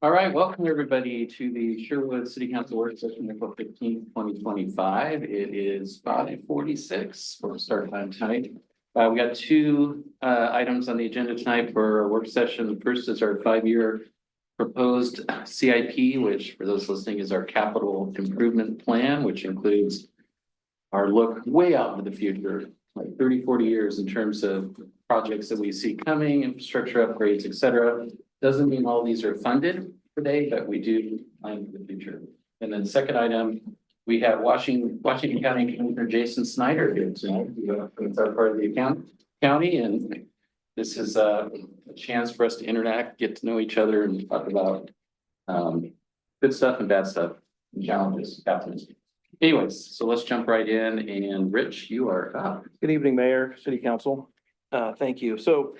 All right, welcome everybody to the Sherwood City Council Work Session, April 15th, 2025. It is 5:46 for start time tonight. We got two items on the agenda tonight for our work session. The first is our 5-year proposed CIP, which for those listening is our capital improvement plan, which includes our look way out into the future, like 30, 40 years in terms of projects that we see coming, infrastructure upgrades, et cetera. Doesn't mean all these are funded today, but we do plan for the future. And then second item, we have Washington County Commissioner Jason Snyder here tonight. It's our part of the county, and this is a chance for us to interact, get to know each other, and talk about good stuff and bad stuff, and challenges happening. Anyways, so let's jump right in. And Rich, you are up. Good evening, Mayor, City Council. Thank you. So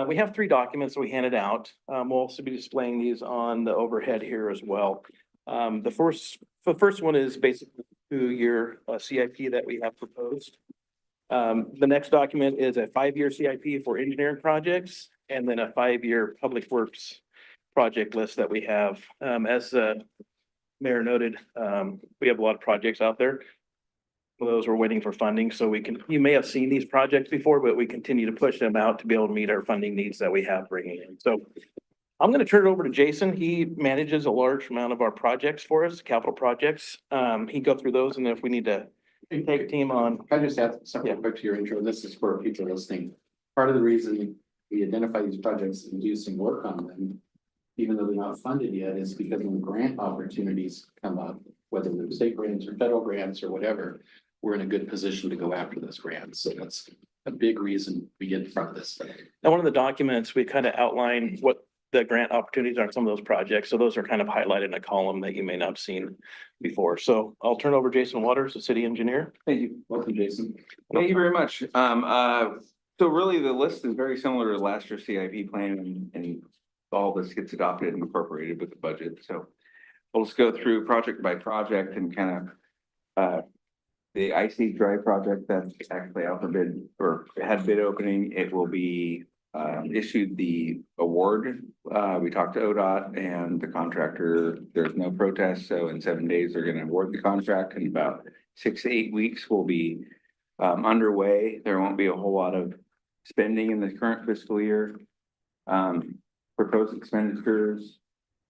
we have 3 documents that we handed out. We'll also be displaying these on the overhead here as well. The first one is basically 2-year CIP that we have proposed. The next document is a 5-year CIP for engineering projects, and then a 5-year public works project list that we have. As Mayor noted, we have a lot of projects out there. Those we're waiting for funding, so you may have seen these projects before, but we continue to push them out to be able to meet our funding needs that we have bringing in. So I'm going to turn it over to Jason. He manages a large amount of our projects for us, capital projects. He go through those, and if we need to take a team on. I just add something quick to your intro. This is for people listening. Part of the reason we identify these projects and do some work on them, even though they're not funded yet, is because when grant opportunities come up, whether they're state grants or federal grants or whatever, we're in a good position to go after those grants. So that's a big reason we get in front of this. Now, one of the documents, we kind of outline what the grant opportunities are on some of those projects. So those are kind of highlighted in a column that you may not have seen before. So I'll turn over Jason Waters, the city engineer. Thank you. Welcome, Jason. Thank you very much. So really the list is very similar to last year's CIP plan, and all this gets adopted and incorporated with the budget. So we'll just go through project by project and kind of the IC Drive project that's actually out for bid or had bid opening. It will be issued the award. We talked to ODOT and the contractor. There's no protest. So in 7 days, they're going to award the contract. In about 6 to 8 weeks, we'll be underway. There won't be a whole lot of spending in the current fiscal year. Proposed expenditures,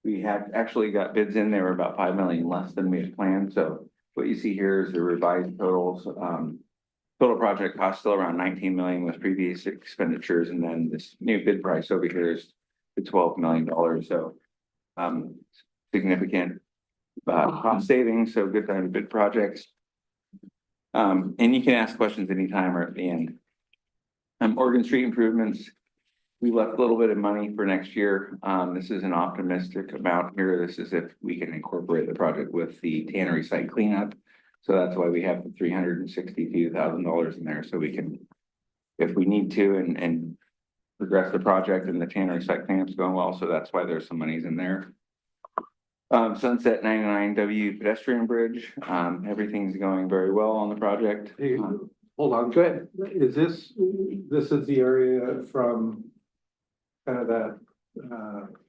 we had actually got bids in. They were about 5 million less than we had planned. So what you see here is the revised totals. Total project cost still around 19 million with previous expenditures, and then this new bid price over here is the $12 million. So significant cost savings. So good time to bid projects. And you can ask questions anytime or at the end. Oregon Street improvements. We left a little bit of money for next year. This is an optimistic amount here. This is if we can incorporate the project with the tannery site cleanup. So that's why we have the $362,000 in there. So we can, if we need to, and progress the project, and the tannery site cleanup's going well. So that's why there's some monies in there. Sunset 99W pedestrian bridge. Everything's going very well on the project. Hey, hold on. Go ahead. Is this is the area from kind of that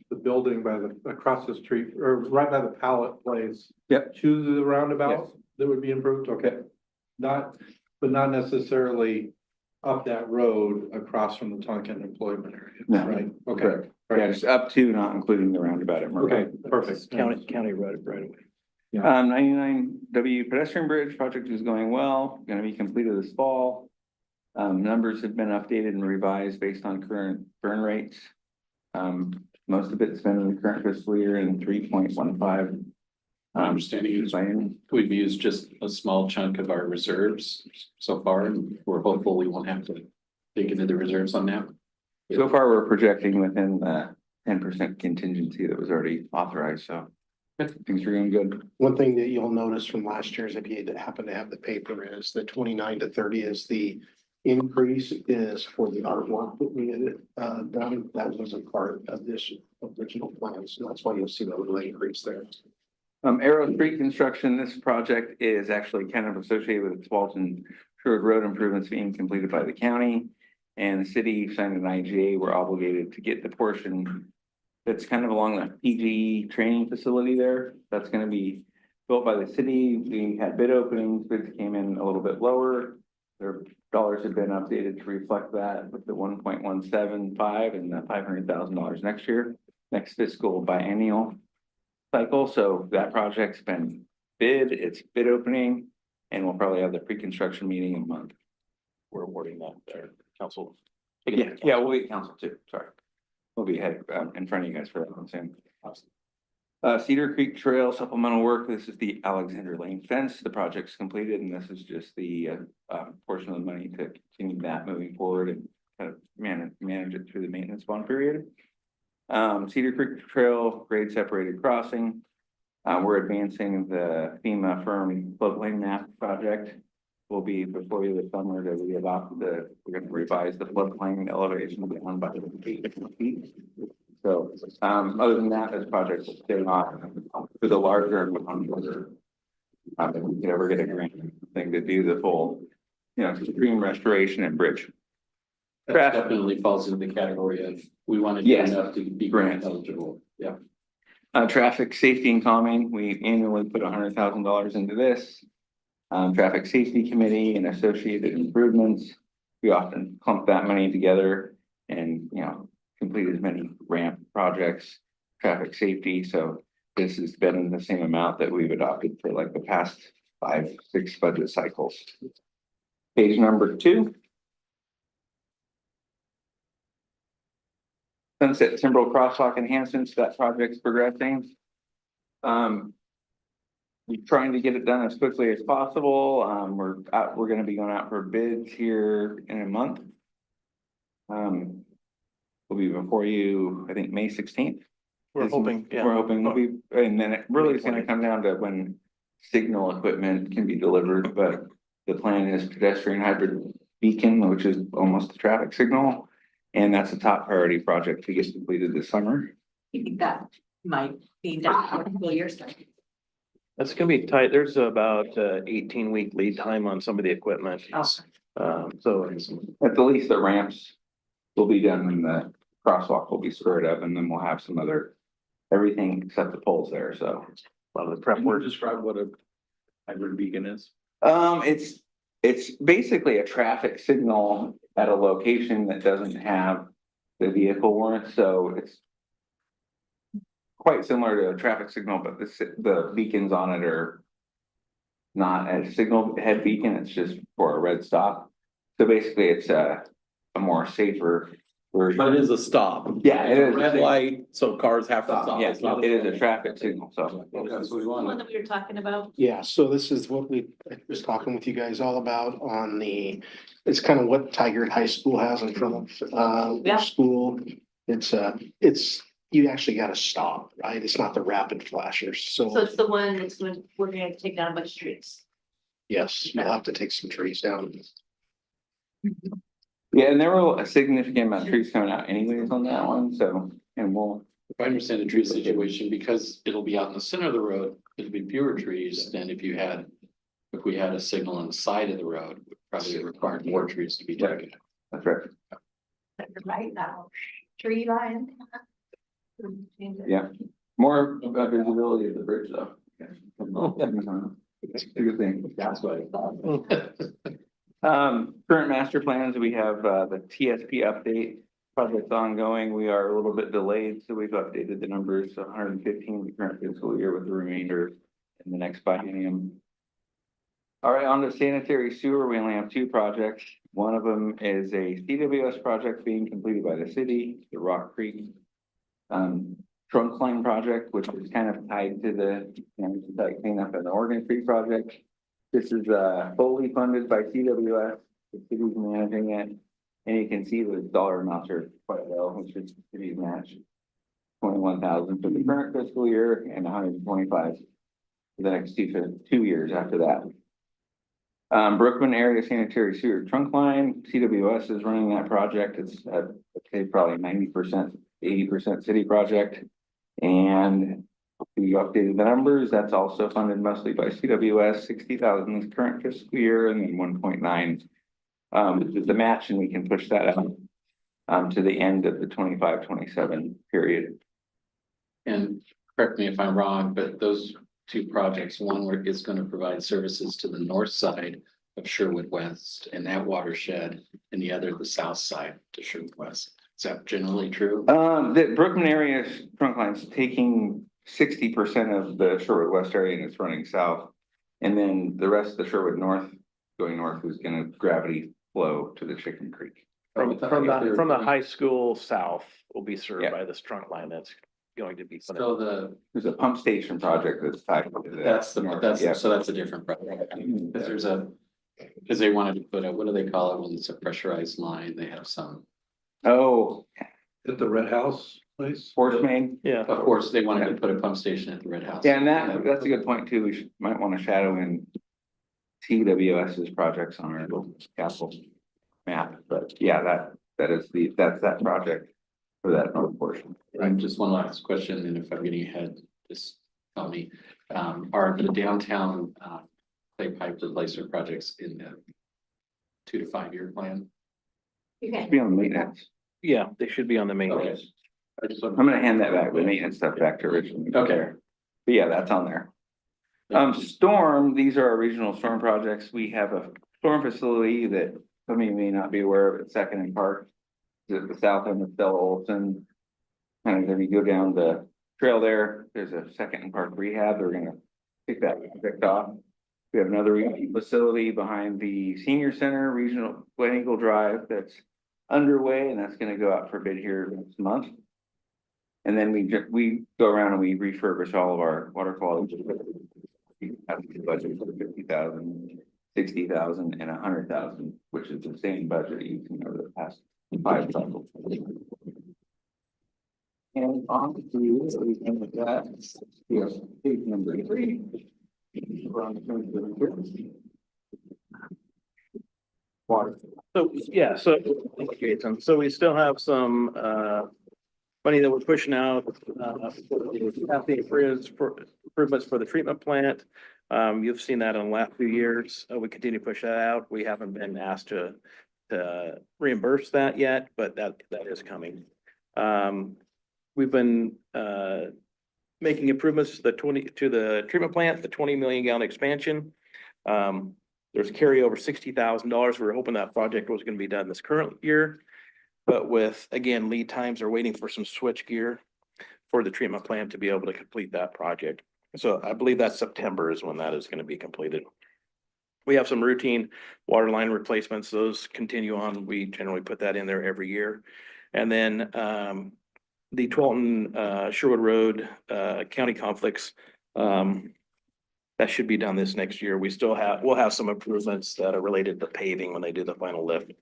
the building by the across the street or right by the pallet place? Yep. To the roundabout. Yes. That would be improved. Okay. But not necessarily up that road across from the Tonkin employment area. No. Right. Okay. Correct. Yeah, just up to, not including the roundabout at Murray. Okay. Perfect. County road right away. 99W pedestrian bridge project is going well, going to be completed this fall. Numbers have been updated and revised based on current burn rates. Most of it's been in the current fiscal year in 3.15. My understanding is we've used just a small chunk of our reserves so far, and we're hopeful we won't have to dig into the reserves on that. So far, we're projecting within the 10% contingency that was already authorized. So things are going good. One thing that you'll notice from last year's, if you happen to have the paper, is the 29 to 30 is the increase is for the artwork that we had done. That was a part of this original plan. So that's why you'll see the little increase there. Arrow Street construction, this project is actually kind of associated with the Walton Sherwood Road improvements being completed by the county, and the city signed an IGA. We're obligated to get the portion It's kind of along the PG training facility there. That's gonna be built by the city. We had bid openings, bids came in a little bit lower. Their dollars have been updated to reflect that with the 1.175 and the $500,000 next year, next fiscal biennial cycle. So that project's been bid, it's bid opening, and we'll probably have the pre-construction meeting in a month. We're awarding that there, council. Yeah, we'll be at council too, sorry. We'll be headed in front of you guys for that one soon. Cedar Creek Trail supplemental work, this is the Alexander Lane fence, the project's completed, and this is just the portion of the money to continue that moving forward and kind of manage it through the maintenance bond period. Cedar Creek Trail grade separated crossing. We're advancing the FEMA firm floodplain map project. Will be before you this summer that we adopt we're gonna revise the floodplain elevation down by 8 feet. So, other than that, this project is still not for the larger and larger. If we could ever get a grant thing to do the full, stream restoration and bridge. That definitely falls into the category of, we want to do Yes. enough to be grant eligible, yeah. Traffic safety and calming, we annually put $100,000 into this. Traffic safety committee and associated improvements. We often clump that money together and, complete as many ramp projects, traffic safety. So this has been the same amount that we've adopted for like the past 5-6 budget cycles. Page number 2. Sunset Timberwolf crosswalk enhancements, that project's progressing. We're trying to get it done as quickly as possible. We're gonna be going out for bids here in a month. We'll be before you, I think, May 16th. We're hoping, yeah. We're hoping we'll be, and then it really is gonna come down to when signal equipment can be delivered, but the plan is pedestrian hybrid beacon, which is almost a traffic signal. And that's a top priority project to get completed this summer. You think that might be done for a couple years? That's gonna be tight. There's about 18-week lead time on some of the equipment. Oh. So it's At the least, the ramps will be done and the crosswalk will be squared up, and then we'll have some other, everything except the poles there, so. a lot of the prep work. Describe what a hybrid beacon is. It's basically a traffic signal at a location that doesn't have the vehicle warrant, so it's quite similar to a traffic signal, but the beacons on it are not a signal head beacon, it's just for a red stop. So basically, it's a more safer version. But it is a stop. Yeah, it is. Red light, so cars have to stop. Yeah, It's not it is a traffic signal, so. That's what we The one want. that we were talking about. Yeah, so this is what I was talking with you guys all about on it's kind of what Tiger High School has in front of, Yeah. school. It's, you actually gotta stop, right? It's not the rapid flashers, So so it's the one we're gonna take down a bunch of trees. yes, you'll have to take some trees down. Yeah, and there were a significant amount of trees coming out anyways on that one, so, and we'll. If I understand the tree situation, because it'll be out in the center of the road, it'll be fewer trees than if we had a signal on the side of the road, would probably require more trees to be taken. That's right. Right now, tree line. Yeah. More visibility of the bridge though. It's a good thing. That's why. Current master plans, we have the TSP update project ongoing. We are a little bit delayed, so we've updated the numbers, 115 the current fiscal year with the remainder in the next biennium. All right, on to sanitary sewer, we only have 2 projects. One of them is a CWS project being completed by the city, the Rock Creek trunk line project, which is kind of tied to the site cleanup and the Oregon Creek project. This is fully funded by CWS, the city's managing it, and you can see the dollar amounts are quite low, which is the city's match. 21,000 for the current fiscal year and 125 for the next 2 years after that. Brookman area sanitary sewer trunk line, CWS is running that project. It's I'd say probably 90%, 80% city project. And we updated the numbers. That's also funded mostly by CWS, 60,000 this current fiscal year, and then 1.9 is the match, and we can push that out to the end of the 25-27 period. and correct me if I'm wrong, but those two projects, one where is gonna provide services to the north side of Sherwood West and that watershed, and the other, the south side to Sherwood West. Is that generally true? The Brookman area trunk line's taking 60% of the Sherwood West area and it's running south. And then the rest of the Sherwood North, going north, is gonna gravity flow to the Chicken Creek. From the high school south will be served Yeah. by this trunk line that's going to be. So There's a pump station project that's tied to that. Yeah. so that's a different project. Because because they wanted to put a, what do they call it when it's a pressurized line? They have some, Oh, At the Red House place? Force Main. Yeah. of course, they wanted to put a pump station at the Red House. Yeah, and that's a good point too. We might want to shadow in TWS's projects on our little capital map, but yeah, that's that project for that north portion. Right, just one last question, and if I'm getting ahead, just tell me, are the downtown, clay pipe replacer projects in the 2 to 5 year plan? Be on the maintenance. Yeah, they should be on the main Okay. list. I just I'm gonna hand that back, the maintenance stuff back to Richard. Okay. But yeah, that's on there. Storm, these are our regional storm projects. We have a storm facility that some of you may not be aware of at Second and Park. It's at the south end of Stella Olson. Kind of, if you go down the trail there, there's a Second and Park rehab. They're gonna kick that project off. We have another facility behind the senior center, regional Glen Eagle Drive, that's underway, and that's gonna go out for bid here next month. And then we go around and we refurbish all of our water quality. We have a budget for 50,000, 60,000, and 100,000, which is the same budget you've seen over the past 5 cycles. And on to we end with that. We have page number 3. We're on the water. So, yeah, so, thank you, Jason. So we still have some, money that we're pushing out, for improvements for the treatment plant. You've seen that in the last few years. We continue to push that out. We haven't been asked to reimburse that yet, but that is coming. We've been, making improvements to the treatment plant, the 20 million gallon expansion. There's carryover $60,000. We were hoping that project was gonna be done this current year. But with, again, lead times are waiting for some switch gear for the treatment plant to be able to complete that project. So I believe that September is when that is gonna be completed. We have some routine water line replacements. Those continue on. We generally put that in there every year. And then, the Twelton, Sherwood Road, county conflicts, that should be done this next year. We'll have some improvements that are related to paving when they do the final lift.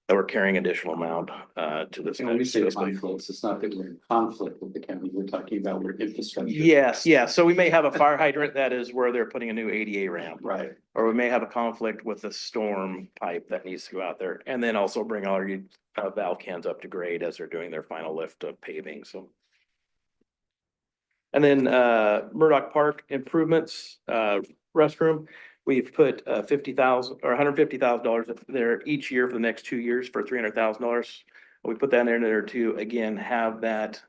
That we're carrying additional amount, to this. When we say conflicts, it's not that we're in conflict with the county, we're talking about we're infrastructure. Yes, yeah. So we may have a fire hydrant that is where they're putting a new ADA ramp. Right. Or we may have a conflict with the storm pipe that needs to go out there, and then also bring all your valve cans up to grade as they're doing their final lift of paving, so. And then Murdoch Park improvements, restroom, we've put $50,000 or $150,000 there each year for the next 2 years for $300,000. We put that in there to, again, have that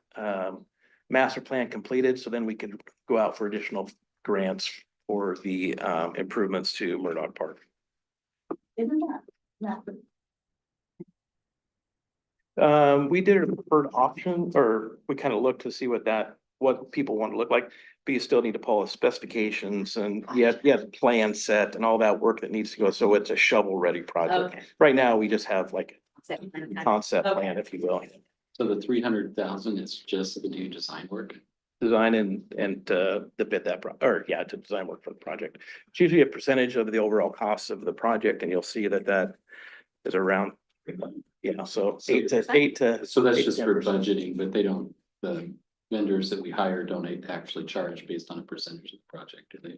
master plan completed, so then we can go out for additional grants for the improvements to Murdoch Park. Isn't that? We did a preferred option, or we kind of looked to see what people want to look like, but you still need to pull the specifications and you have plans set and all that work that needs to go, so it's a shovel-ready project. Okay. Right now, we just have like a concept Okay. plan, if you will. So the 300,000 is just to do design work? Design and to bid that, to design work for the project. It's usually a percentage of the overall cost of the project, and you'll see that is around, so eight to. So that's 8 to just for 10%. budgeting, but they don't, the vendors that we hire don't actually charge based on a percentage of the project, do they?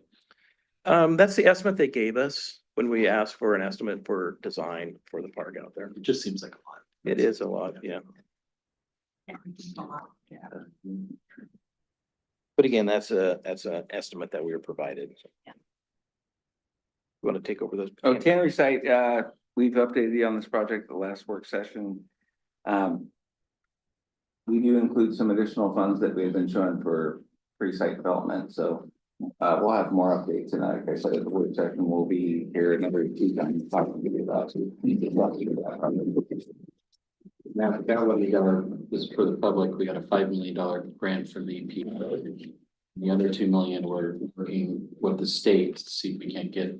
That's the estimate they gave us when we asked for an estimate for design for the park out there. It just seems like a lot. It is a lot, yeah. But again, that's an estimate that we were provided. Yeah. You want to take over those? Oh, Tannery site, we've updated you on this project the last work session. we do include some additional funds that we've been showing for pre-site development, so. We'll have more updates, and like I said, the work session will be here another 2 times. Talking about Now, that one, we got, just for the public, we got a $5 million grant from the EP. The other 2 million, we're working with the state to see if we can't get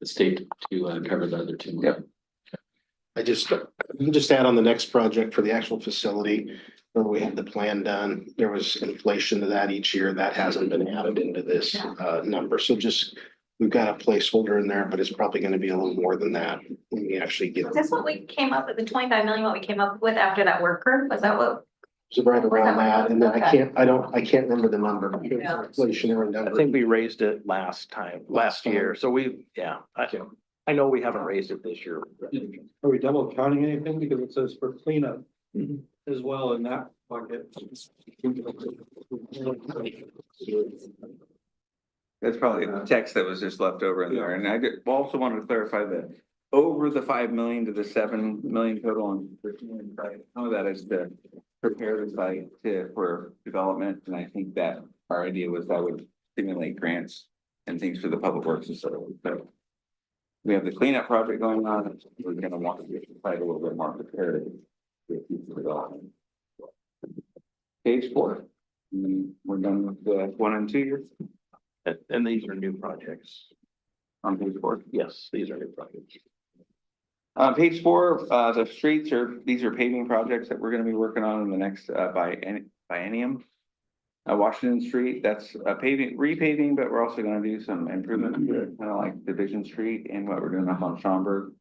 the state to cover the other 2 million. I just add on the next project for the actual facility, when we had the plan done, there was inflation to that each year. That hasn't been added into this number. So just, we've got a placeholder in there, but it's probably gonna be a little more than that when we actually get. Is this what we came up with, the 25 million, what we came up with after that work group? Was that what? So right around that, and then I Okay. can't remember the number. Yeah. Inflationary I number. think we raised it last year, so I know we haven't raised it this year. Are we double counting anything? Because it says for cleanup as well in that bucket. That's probably the text that was just left over in there, and I also wanted to clarify that over the 5 million to the 7 million total on 13, some of that is to prepare the site for development, and I think that our idea was that would stimulate grants and things for the public works facility. So we have the cleanup project going on. We're gonna want to get the site a little bit more prepared for future development. Page 4. We're done with the 1 and 2 years And these are new projects. on page 4. Yes, these are new projects. Page 4, the streets these are paving projects that we're gonna be working on in the next biennium. Washington Street, that's repaving, but we're also gonna do some improvement to it, kind of like Division Street and what we're doing up on Schaumburg.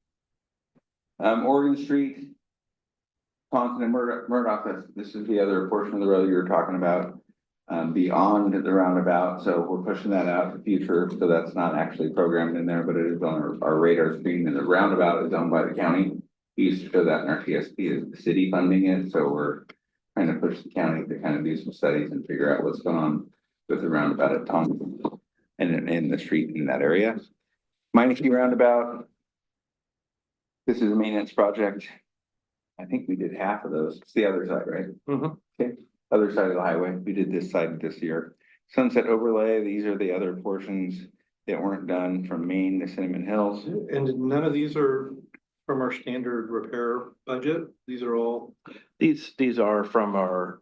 Oregon Street, Taunton and Murdoch, this is the other portion of the road you were talking about. Beyond the roundabout, so we're pushing that out to the future, so that's not actually programmed in there, but it is on our radar screen, and the roundabout is owned by the county. We used to show that in our TSP as the city funding it, so we're trying to push the county to kind of do some studies and figure out what's going on with the roundabout at Taunton and in the street in that area. Meineke roundabout. This is a maintenance project. I think we did half of those. It's the other side, right? Okay. Other side of the highway, we did this side this year. Sunset overlay, these are the other portions that weren't done from Maine to Cinnamon Hills. And none of these are from our standard repair budget. These are all. These are from our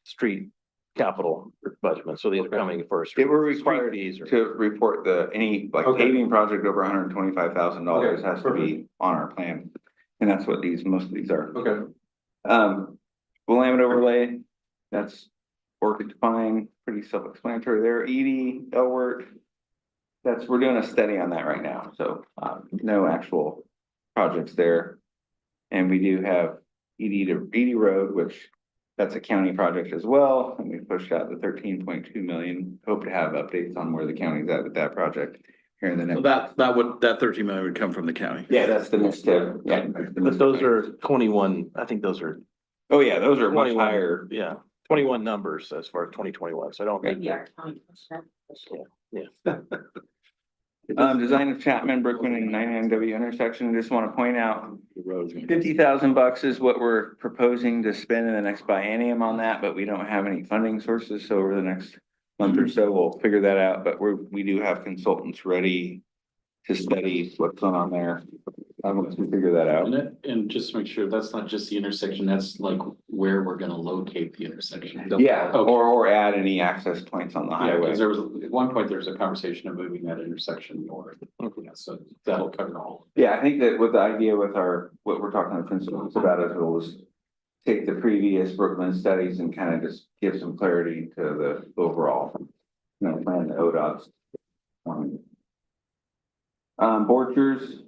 street capital budget, so these are coming first. They were required to report any paving project over $125,000 has to be on our plan. And that's what most of these are. Okay. Willamette overlay, that's Orchid Pine, pretty self-explanatory there. Edie, Elwert, we're doing a study on that right now, so no actual projects there. And we do have Edie Road, which that's a county project as well, and we pushed out the 13.2 million. Hope to have updates on where the county's at with that project here in the next. So that 13 million would come from the county. Yeah, that's the next step. Yeah. But those are 21, I think those are. Oh, yeah, those are much 21, higher. Yeah, 21 numbers as far as 2021, so I don't think. Yeah. Design of Chapman, Brookman and 99W intersection. Just want to point out $50,000 is what we're proposing to spend in the next biennium on that, but we don't have any funding sources. So over the next month or so, we'll figure that out. But we do have consultants ready to study what's going on there. Once we figure that out. And just to make sure, that's not just the intersection, that's like where we're gonna locate the intersection. Yeah, Okay. or add any access points on the Yeah, highway. because there was, at one point, there was a conversation of moving that intersection north. Yeah, so that'll cover all. Yeah, I think that with the idea with what we're talking to principals about is we'll just take the previous Brooklyn studies and kind of just give some clarity to the overall, plan, the ODOT's. Borchers,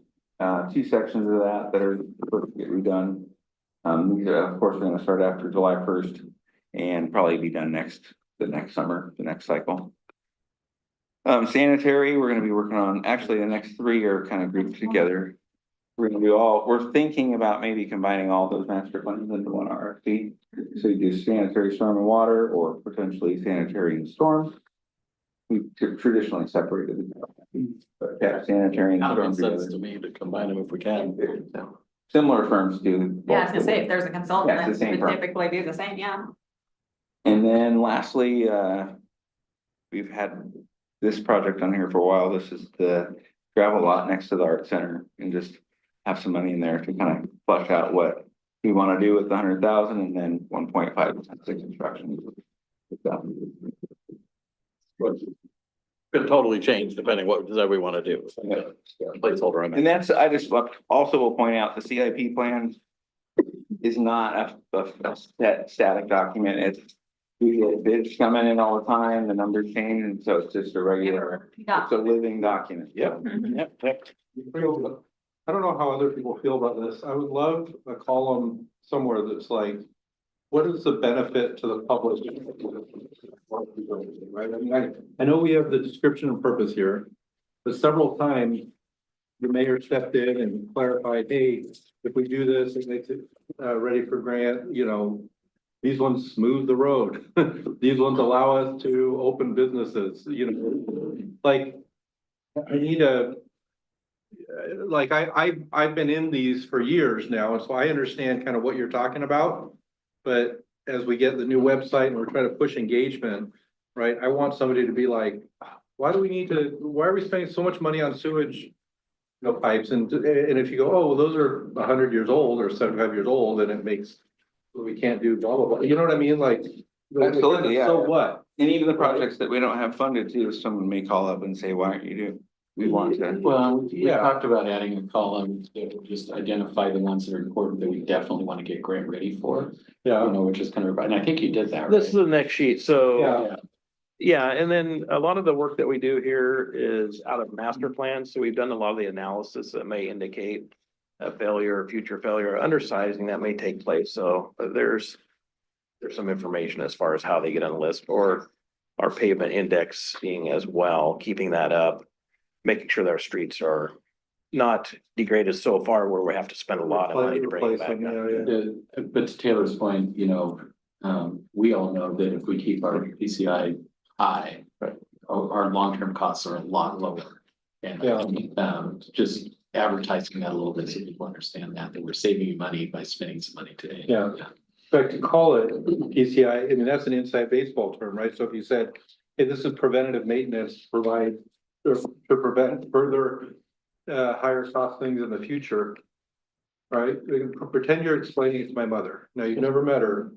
2 sections of that are supposed to get redone. These are, of course, going to start after July 1st and probably be done the next summer, the next cycle. Sanitary, we're going to be working on, actually, the next 3 are kind of grouped together. We're thinking about maybe combining all those master plans into one RFP. So you do sanitary, storm and water, or potentially sanitary and storm. We traditionally separated the but yeah, sanitary and Kind of storm makes sense together. to me to combine them if we can. similar firms do. Yeah, I was gonna say, if there's a consultant, Yeah, it's the that same would firm. typically do the same, yeah. And then lastly, we've had this project on here for a while. This is the gravel lot next to the art center, and just have some money in there to kind of flesh out what we want to do with the 100,000 and then 1.5% construction. Could totally change depending what we want to do. Placeholder on And that. that's, I just also will point out, the CIP plan is not a static document. It's, we get bids coming in all the time, the numbers change, and so it's just a regular, Yeah. it's a living document. Yep, yep, yep. I don't know how other people feel about this. I would love a column somewhere that's like, what is the benefit to the public? Right, I mean, I know we have the description and purpose here, but several times the mayor stepped in and clarified, hey, if we do this, it makes it ready for grant, you know. These ones smooth the road. These ones allow us to open businesses, you know, like. I need I've been in these for years now, and so I understand kind of what you're talking about. But as we get the new website and we're trying to push engagement, right, I want somebody to be like, why are we spending so much money on sewage? You know, pipes, and if you go, oh, well, those are 100 years old or 75 years old, and it makes, we can't do blah, blah, blah, you know what I mean, like. Absolutely, yeah. So what? And even the projects that we don't have funded too, someone may call up and say, why aren't you doing? We want to. Well, we Yeah. talked about adding a column that would just identify the ones that are important that we definitely want to get grant ready for. You Yeah, know, which is kind of, and I think you did that, This is right? the next sheet, so. Yeah. Yeah, and then a lot of the work that we do here is out of master plans, so we've done a lot of the analysis that may indicate a failure, future failure, undersizing that may take place, so there's some information as far as how they get on the list, or our pavement indexing as well, keeping that up, making sure that our streets are not degraded so far where we have to spend a lot of money to bring it back up. But to Taylor's point, you know, we all know that if we keep our PCI high, Right. our long-term costs are a lot lower. And I think, just advertising that a little bit so people understand that we're saving you money by spending some money today. Yeah. But to call it PCI, I mean, that's an inside baseball term, right? So if you said, hey, this is preventative maintenance to provide, or to prevent further higher cost things in the future. Right? Pretend you're explaining it to my mother. Now, you've never met her,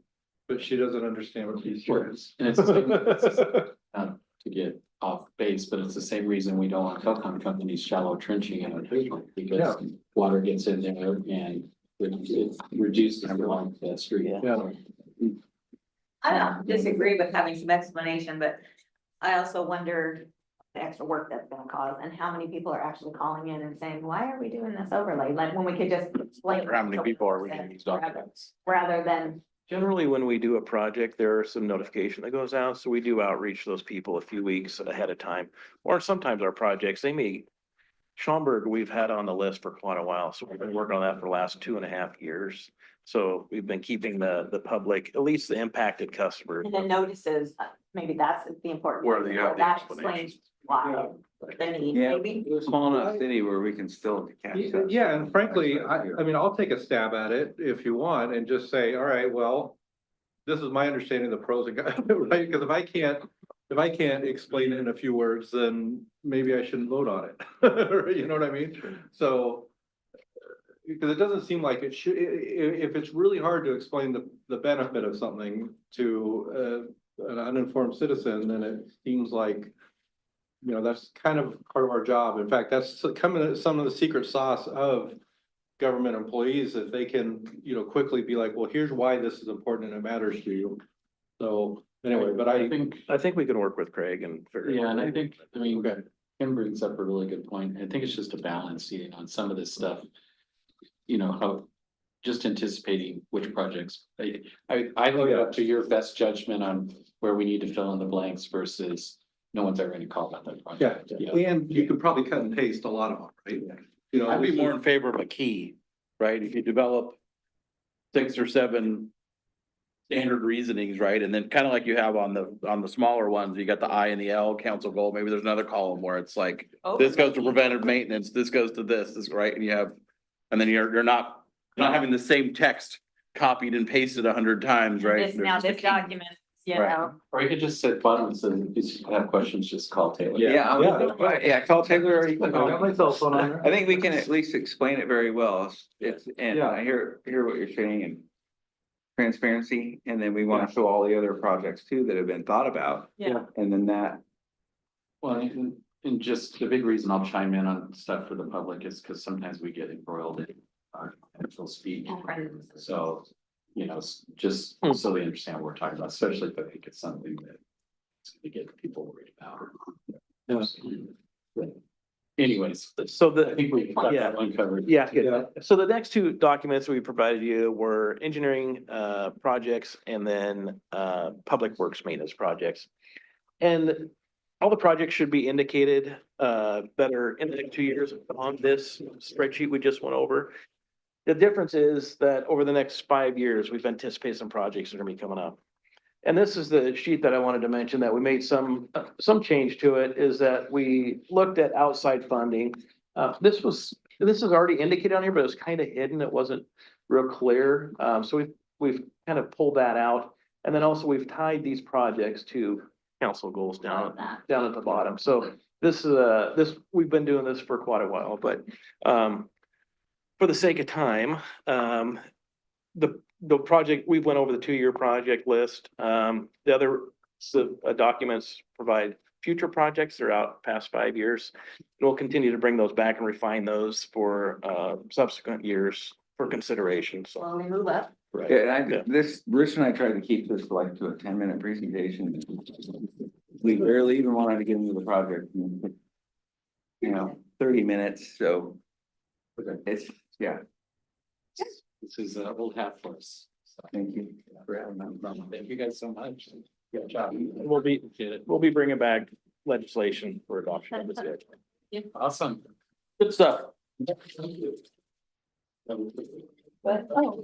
but she doesn't understand what PCI is. And it's the same, to get off base, but it's the same reason we don't want telecom companies shallow trenching in our pavement, because water gets in there and it reduces the length of that street. Yeah. I don't disagree with having some explanation, but I also wonder the extra work that's gonna cause and how many people are actually calling in and saying, why are we doing this overlay? Like, when we could just explain. How many people are we getting these documents? Rather than, Generally, when we do a project, there is some notification that goes out, so we do outreach to those people a few weeks ahead of time. Or sometimes our projects, they may, Schaumburg, we've had on the list for quite a while, so we've been working on that for the last 2.5 years. So we've been keeping the public, at least the impacted customers. and the notices, maybe that's the important. Where part, they have the That explanations. explains why the need, Yeah, maybe. we're a small enough city where we can still catch that. Yeah, and frankly, I mean, I'll take a stab at it if you want and just say, all right, well, this is my understanding of the pros and cons, right? Because if I can't explain it in a few words, then maybe I shouldn't vote on it. You know what I mean? So, because it doesn't seem like it should, if it's really hard to explain the benefit of something to an uninformed citizen, then it seems like, you know, that's kind of part of our job. In fact, that's some of the secret sauce of government employees, that they can, you know, quickly be like, well, here's why this is important and it matters to you. So anyway, but I think, I think we can work with Craig and figure. yeah, and I think, I mean, Kim brings up a really good point. I think it's just a balance, you know, on some of this stuff. You know, how, just anticipating which projects, I leave it up to your best judgment on where we need to fill in the blanks versus no one's ever gonna call about that project. and you could probably cut and paste a lot of them, right? You know, I'd be more in favor of a key, right? If you develop 6 or 7 standard reasonings, right? And then kind of like you have on the smaller ones, you got the I and the L council goal. Maybe there's another column where it's like, this goes to preventive maintenance, this goes to this, right? And you have, and then you're not not having the same text copied and pasted 100 times, right? This, now this document, you Right. know, Or you could just sit bottom and say, if you have questions, just call Taylor. Yeah, call Taylor or you I can got call. my cell phone on there. I think we can at least explain it very well. And Yeah. I hear what you're saying and transparency, and then we want to show all the other projects too that have been thought about. yeah. And then that, Well, and just the big reason I'll chime in on stuff for the public is because sometimes we get embroiled in our actual speak. So, you know, just so they understand what we're talking about, especially if I think it's something that it's gonna get people worried about. Anyways, So I the, think we got that one covered. yeah, Yeah. good. So the next two documents we provided you were engineering projects and then public works maintenance projects. And all the projects should be indicated that are in the next 2 years on this spreadsheet we just went over. The difference is that over the next 5 years, we've anticipated some projects that are gonna be coming up. And this is the sheet that I wanted to mention, that we made some change to it, is that we looked at outside funding. This is already indicated on here, but it was kind of hidden. It wasn't real clear. So we've kind of pulled that out. And then also we've tied these projects to council goals down at the bottom. So this is we've been doing this for quite a while, but for the sake of time, the project, we went over the 2-year project list. The other documents provide future projects. They're out past 5 years. And we'll continue to bring those back and refine those for subsequent years for consideration. So, Slowly move up. right. yeah, Rich and I tried to keep this like to a 10-minute presentation. We barely even wanted to get into the project. You know, 30 minutes, so it's, yeah, This is old hat for us. So thank you. thank you guys so much. Good job. We'll be bringing back legislation for adoption of this. Awesome. Good stuff. But, oh,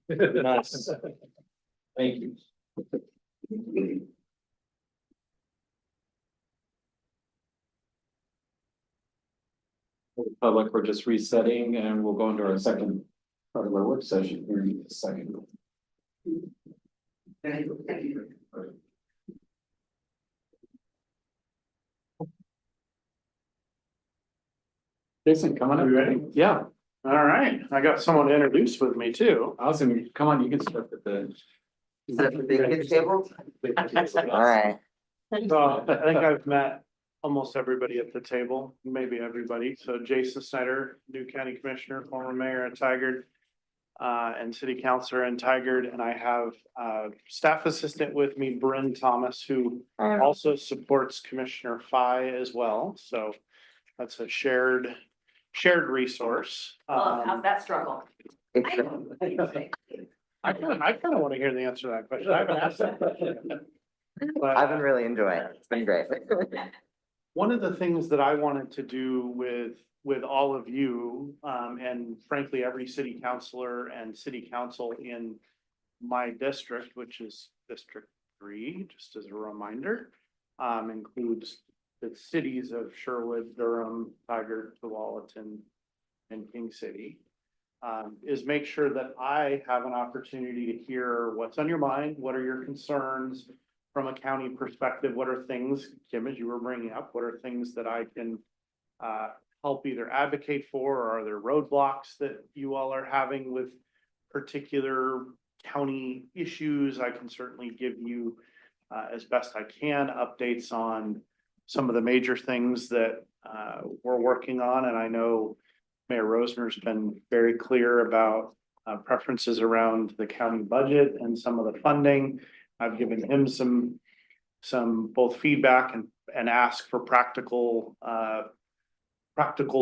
Nice. Thank you. Public, we're just resetting and we'll go into our second part of our work session here in a second. Jason, coming up. You ready? Yeah, All right, I got someone to introduce with me too. awesome. Come on, you can start with the. All right. So I think I've met almost everybody at the table, maybe everybody. So Jason Snyder, new county commissioner, former mayor at Tigard, and city councilor in Tigard, and I have staff assistant with me, Bryn Thomas, who also supports Commissioner Fye as well. So that's a shared resource. oh, how's that struggle? I kind of want to hear the answer to that question. I haven't asked that question. But I've been really enjoying it. It's been great. one of the things that I wanted to do with all of you, and frankly, every city councilor and city council in my district, which is District 3, just as a reminder, includes the cities of Sherwood, Durham, Tigard, Tualatin, and King City, is make sure that I have an opportunity to hear what's on your mind, what are your concerns from a county perspective, what are things, Kim, as you were bringing up, what are things that I can help either advocate for, or are there roadblocks that you all are having with particular county issues? I can certainly give you, as best I can, updates on some of the major things that we're working on. And I know Mayor Rosner's been very clear about preferences around the county budget and some of the funding. I've given him some both feedback and ask for practical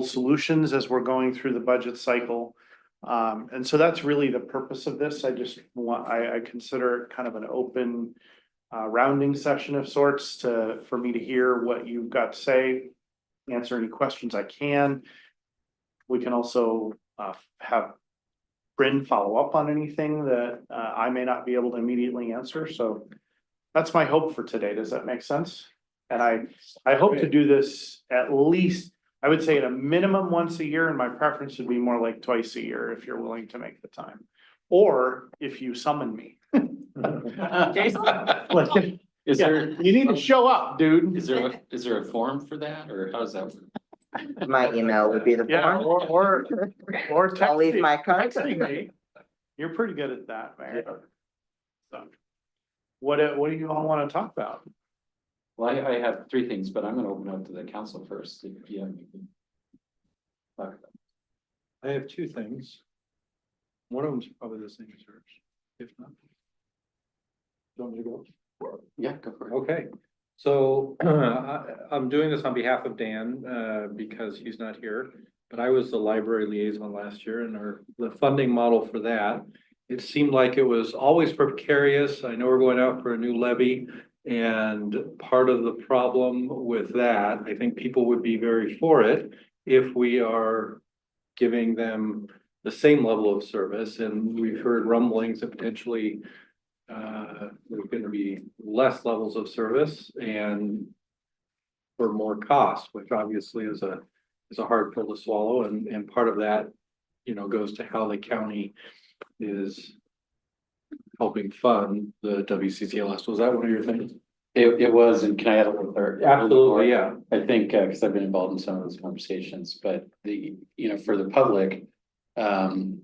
solutions as we're going through the budget cycle. And so that's really the purpose of this. I consider it kind of an open rounding session of sorts for me to hear what you've got to say, answer any questions I can. We can also have Bryn follow up on anything that I may not be able to immediately answer. So that's my hope for today. Does that make sense? And I hope to do this at least I would say at a minimum once a year, and my preference would be more like twice a year if you're willing to make the time. Or if you summon me. Like, Is yeah, there, you need to show up, dude. is there a form for that, or how does that work? My email would be the Yeah, form. or I'll leave texting, my card. texting me. You're pretty good at that, man. So, what do you all want to talk about? Well, I have three things, but I'm gonna open up to the council first, if you have anything. Talk about. I have two things. One of them's probably the same as yours, if not. Do you want me to go? Yeah, go for it. Okay, so I'm doing this on behalf of Dan, because he's not here. But I was the library liaison last year, and the funding model for that, it seemed like it was always precarious. I know we're going out for a new levy. And part of the problem with that, I think people would be very for it if we are giving them the same level of service. And we've heard rumblings that potentially there's going to be less levels of service and for more cost, which obviously is a hard pill to swallow. And part of that, goes to how the county is helping fund the WCCLS. Was that one of your things? It was, and can I add a little there? Absolutely, yeah. I think, because I've been involved in some of those conversations, but for the public, and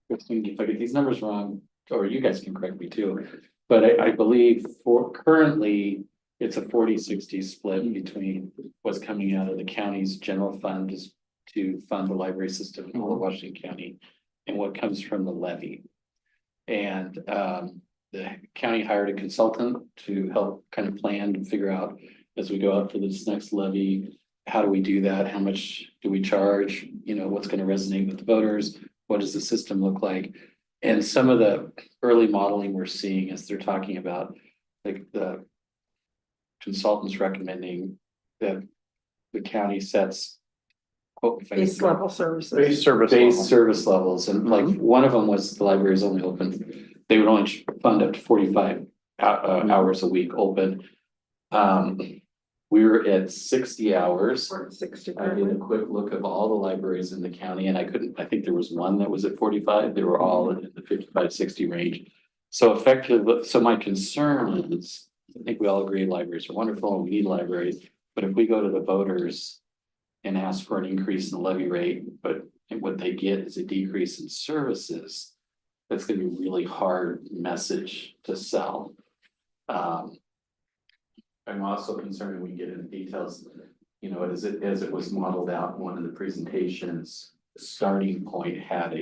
Christine, if I get these numbers wrong, or you guys can correct me too, but I believe currently it's a 40-60 split between what's coming out of the county's general fund to fund the library system in all of Washington County and what comes from the levy. And the county hired a consultant to help kind of plan and figure out as we go out for this next levy, how do we do that? How much do we charge? What's going to resonate with the voters? What does the system look like? And some of the early modeling we're seeing is they're talking about like the consultants recommending that the county sets Base level services. Base service. base level. service levels, and like one of them was the library is only open, they would only fund up to 45 hours a week open. We were at 60 hours. 60 I did a quick look of all the libraries in the county and I think there was one that was at 45, they were all in the 55-60 range. So effectively, so my concern is, I think we all agree libraries are wonderful and we need libraries, but if we go to the voters and ask for an increase in the levy rate, but what they get is a decrease in services, that's gonna be a really hard message to sell. I'm also concerned when we get into details, as it was modeled out in one of the presentations, the starting point had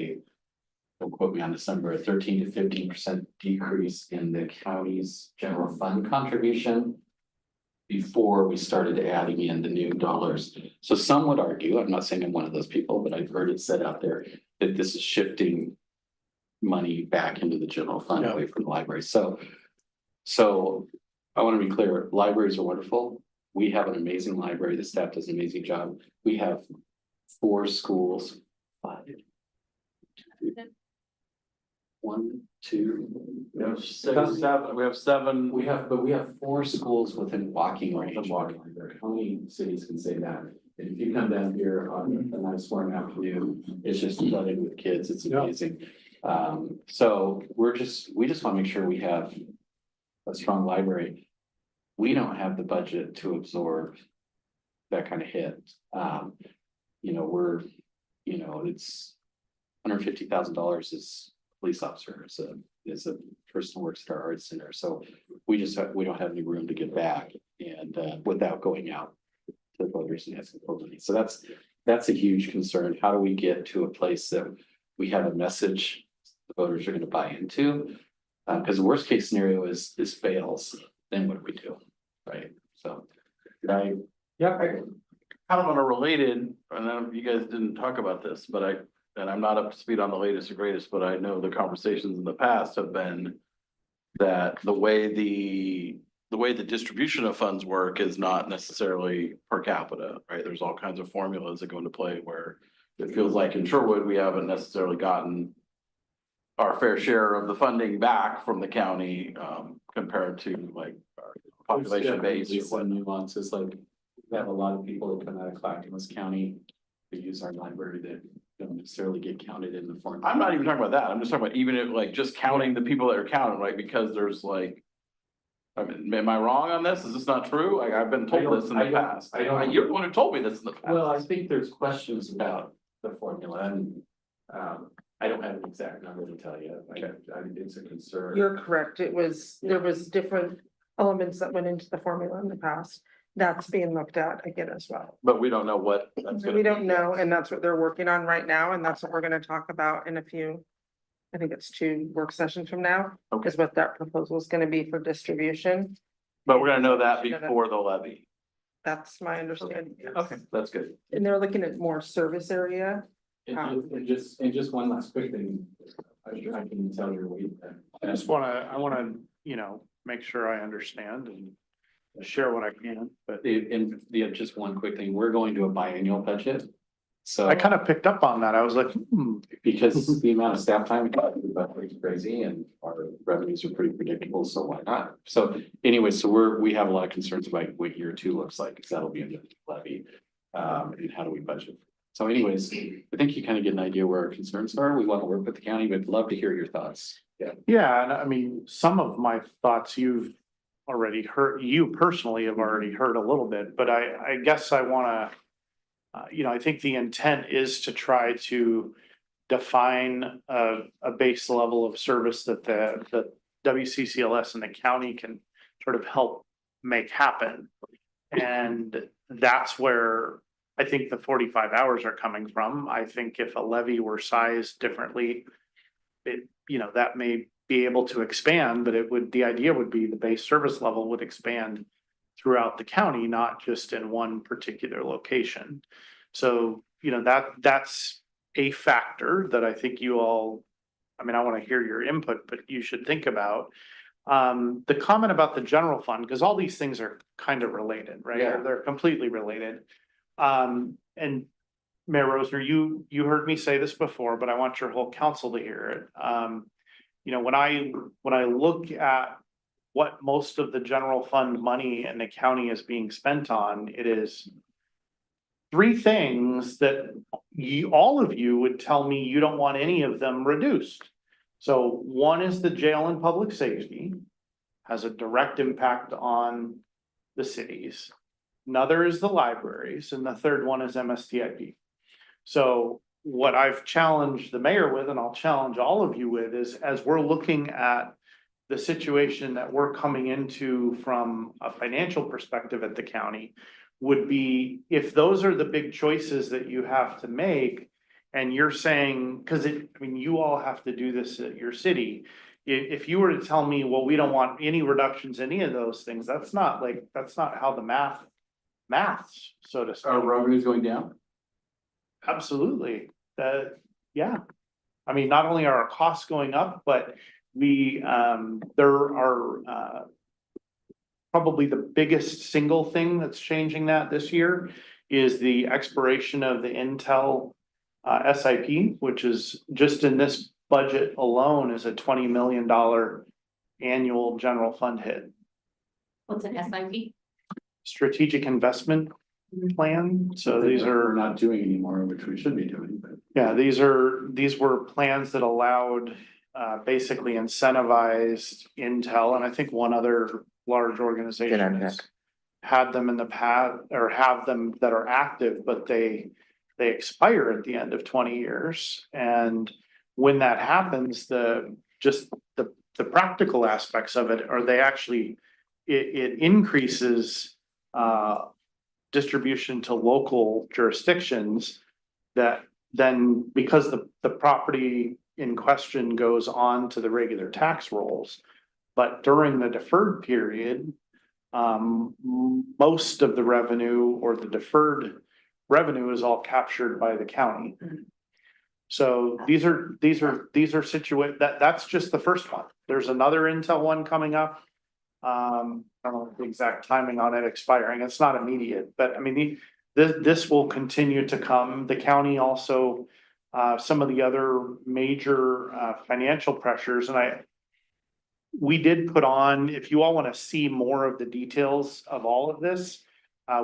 don't quote me on this number, a 13 to 15% decrease in the county's general fund contribution before we started adding in the new dollars. So some would argue, I'm not saying I'm one of those people, but I've heard it said out there that this is shifting money back into the general fund away from the library. So I want to be clear, libraries are wonderful. We have an amazing library. The staff does an amazing job. We have 4 schools, 5, 1, 2. We have 6, 7, we have 7. We have 4 schools within walking range. How many cities can say that? And if you come down here on a nice warm afternoon, it's just flooded with kids. It's amazing. So we just want to make sure we have a strong library. We don't have the budget to absorb that kind of hit. It's $150,000 is a police officer, is a person who works at our arts center. So we don't have any room to get back and without going out to the voters and asking for money. So that's a huge concern. How do we get to a place that we have a message the voters are going to buy into? Because the worst case scenario is this fails, then what do we do? Right. So Kind of on a related, I know you guys didn't talk about this, but I'm not up to speed on the latest or greatest, but I know the conversations in the past have been that the way the distribution of funds work is not necessarily per capita, right? There's all kinds of formulas that go into play where it feels like in Sherwood, we haven't necessarily gotten our fair share of the funding back from the county, compared to like our population base or what. Some nuances, like we have a lot of people that come out of Clackamas County who use our library that don't necessarily get counted in the form. I'm not even talking about that. I'm just talking about even if like just counting the people that are counted, right? Because there's like. I mean, am I wrong on this? Is this not true? Like, I've been told this in the past. I don't- You're the one who told me this in the Well, I past. think there's questions about the formula and, I don't have an exact number to tell you. It's a concern. You're correct. There was different elements that went into the formula in the past. That's being looked at again as well. But we don't know what that's gonna We be. don't know, and that's what they're working on right now, and that's what we're gonna talk about in a few. I think it's 2 work sessions from now, Okay. is what that proposal is gonna be for distribution. But we're gonna know that before the levy. That's my understanding. yes. Okay, that's good. And they're looking at more service area. And just one last quick thing, I can tell your weight. I wanna, make sure I understand and share what I can, but Just one quick thing, we're going to a biannual budget. So. I kind of picked up on that. I was like, Because the amount of staff time is crazy and our revenues are pretty predictable, so why not? So anyway, so we have a lot of concerns about what year 2 looks like, because that'll be in the levy. And how do we budget? So anyways, I think you kind of get an idea where our concerns are. We want to work with the county, but love to hear your thoughts. Yeah. yeah, and I mean, some of my thoughts you've already heard, you personally have already heard a little bit, but I guess I wanna. I think the intent is to try to define a base level of service that the WCCLS and the county can sort of help make happen. And that's where I think the 45 hours are coming from. I think if a levy were sized differently, that may be able to expand, but the idea would be the base service level would expand throughout the county, not just in one particular location. So, that's a factor that I think you all, I want to hear your input, but you should think about. The comment about the general fund, because all these things are kind of related, right? Yeah. They're completely related. And Mayor Rosner, you heard me say this before, but I want your whole council to hear it. When I look at what most of the general fund money in the county is being spent on, it is 3 things that all of you would tell me you don't want any of them reduced. So one is the jail and public safety, has a direct impact on the cities. Another is the libraries, and the third one is MSTIP. So what I've challenged the mayor with, and I'll challenge all of you with, is as we're looking at the situation that we're coming into from a financial perspective at the county, would be if those are the big choices that you have to make, and you're saying, you all have to do this at your city. If you were to tell me, well, we don't want any reductions in any of those things, that's not how the maths, so to speak. Are revenues going down? Absolutely. Yeah. Not only are our costs going up, but there are probably the biggest single thing that's changing that this year is the expiration of the Intel SIP, which is just in this budget alone is a $20 million annual general fund hit. What's an SIP? Strategic investment plan. So these We're are, not doing anymore, which we should be doing, but. yeah, these were plans that allowed basically incentivized Intel, and I think one other large organization has had them in the past, or have them that are active, but they expire at the end of 20 years. And when that happens, the practical aspects of it are it increases distribution to local jurisdictions that then, because the property in question goes on to the regular tax rolls. But during the deferred period, most of the revenue or the deferred revenue is all captured by the county. So these are that's just the first one. There's another Intel one coming up. I don't know the exact timing on it expiring. It's not immediate, but this will continue to come. The county also, some of the other major financial pressures, and we did put on, if you all want to see more of the details of all of this,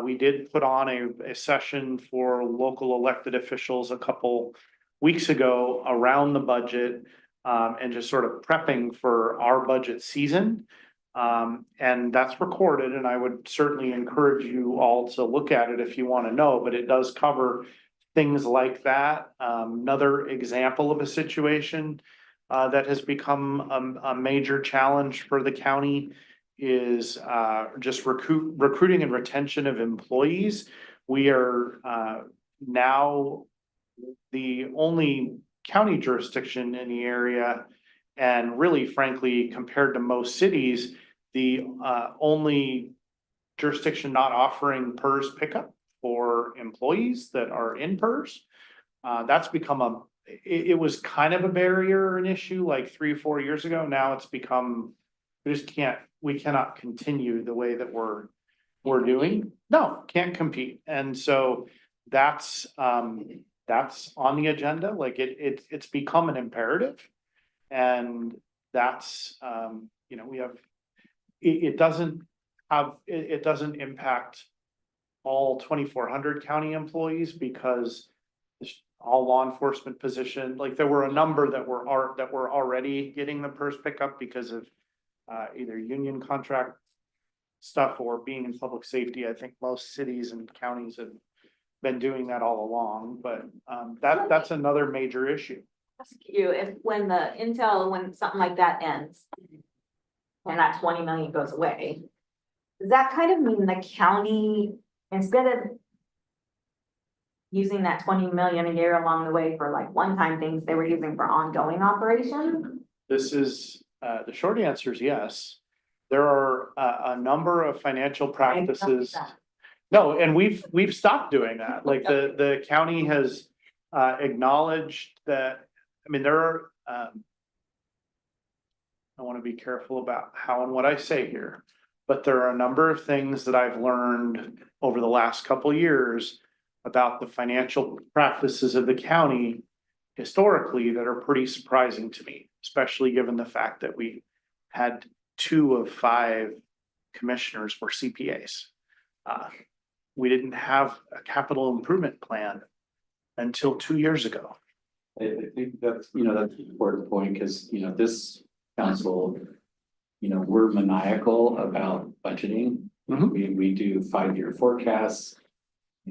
We did put on a session for local elected officials a couple weeks ago around the budget, and just sort of prepping for our budget season. And that's recorded, and I would certainly encourage you all to look at it if you want to know, but it does cover things like that. Another example of a situation that has become a major challenge for the county is just recruiting and retention of employees. We are now the only county jurisdiction in the area, and really frankly, compared to most cities, the only jurisdiction not offering PERS pickup for employees that are in PERS. That's become it was kind of a barrier, an issue like 3 or 4 years ago. Now it's become, we cannot continue the way that we're doing. No, can't compete. And so that's on the agenda. Like it's become an imperative. And that's, we have, it doesn't impact all 2,400 county employees, because all law enforcement position, like there were a number that were already getting the PERS pickup because of either union contract stuff or being in public safety. I think most cities and counties have been doing that all along, but that's another major issue. Ask you, if when something like that ends and that 20 million goes away, does that kind of mean the county, instead of using that 20 million a year along the way for like one-time things, they were using for ongoing operations? This is, the short answer is yes. There are a number of financial practices. No, and we've stopped doing that. Like the county has acknowledged that. I mean, there are, I want to be careful about how and what I say here, but there are a number of things that I've learned over the last couple of years about the financial practices of the county historically that are pretty surprising to me, especially given the fact that we had 2 of 5 commissioners were CPAs. We didn't have a capital improvement plan until 2 years ago. I think that's an important point, because, this council, we're maniacal about budgeting. We do 5-year forecasts.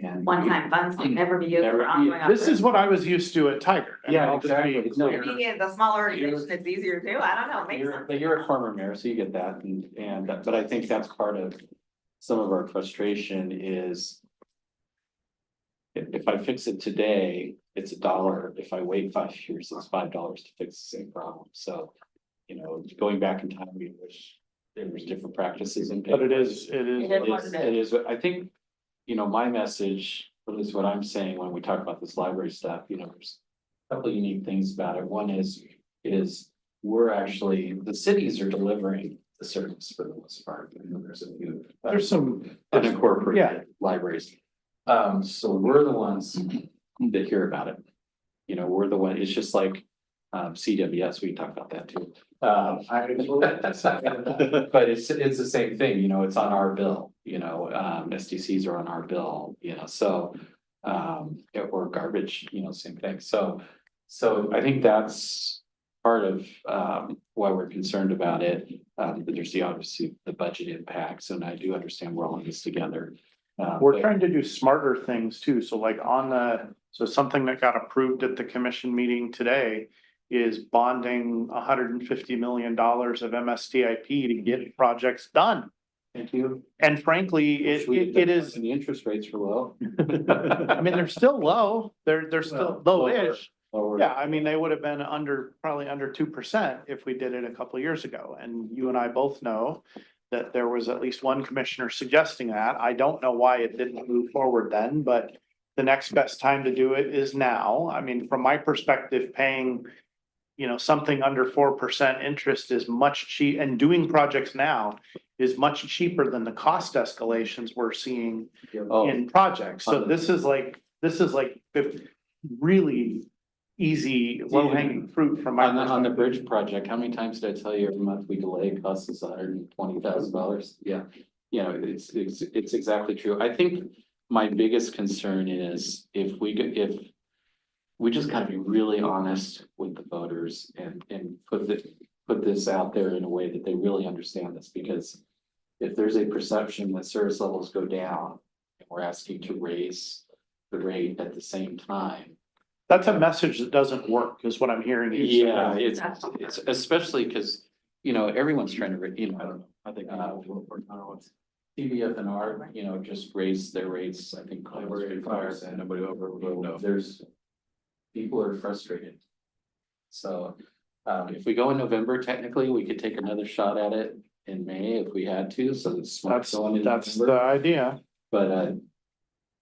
And One-time funds can never be used for ongoing. This is what I was used to at Tiger. And Yeah, I'll just be exactly. clear. Maybe in the smaller organization, it's easier too. I don't know. Makes sense. You're a former mayor, so you get that, but I think that's part of some of our frustration is if I fix it today, it's $1. If I wait 5 years, it's $5 to fix the same problem. So, going back in time, we wish there was different practices in. But it is. It is. I think, my message, at least what I'm saying when we talk about this library stuff, there's a couple of unique things about it. One is we're actually, the cities are delivering the service for the most part. There's a few. There's some Unincorporated libraries. So we're the ones that hear about it. We're the one, it's just like CWS, we talk about that too. But it's the same thing, it's on our bill, SDCs are on our bill, so or garbage, same thing. So I think that's part of why we're concerned about it. But there's obviously the budget impacts, and I do understand we're all in this together. We're trying to do smarter things too. So like so something that got approved at the commission meeting today is bonding $150 million of MSTIP to get projects done. Thank you. And frankly, it is. And the interest rates were low. I mean, they're still low. They're still low-ish. Lower. Yeah, I mean, they would have been probably under 2% if we did it a couple of years ago. And you and I both know that there was at least one commissioner suggesting that. I don't know why it didn't move forward then, but the next best time to do it is now. I mean, from my perspective, paying, something under 4% interest is much cheap, and doing projects now is much cheaper than the cost escalations we're seeing in projects. So this is like really easy, low-hanging fruit from my perspective. On the bridge project, how many times did I tell you every month we delay costs us $120,000? Yeah. you know, it's exactly true. I think my biggest concern is if we just gotta be really honest with the voters and put this out there in a way that they really understand this, because if there's a perception that service levels go down, and we're asking to raise the rate at the same time. That's a message that doesn't work, is what I'm hearing. you say. Yeah, it's especially because, you know, everyone's trying to, you know, I don't know, I think, TVFNR, you know, just raised their rates, I think. And nobody over, there's, people are frustrated. So, if we go in November, technically, we could take another shot at it in May if we had to, so it's smart going in That's the November. idea. But,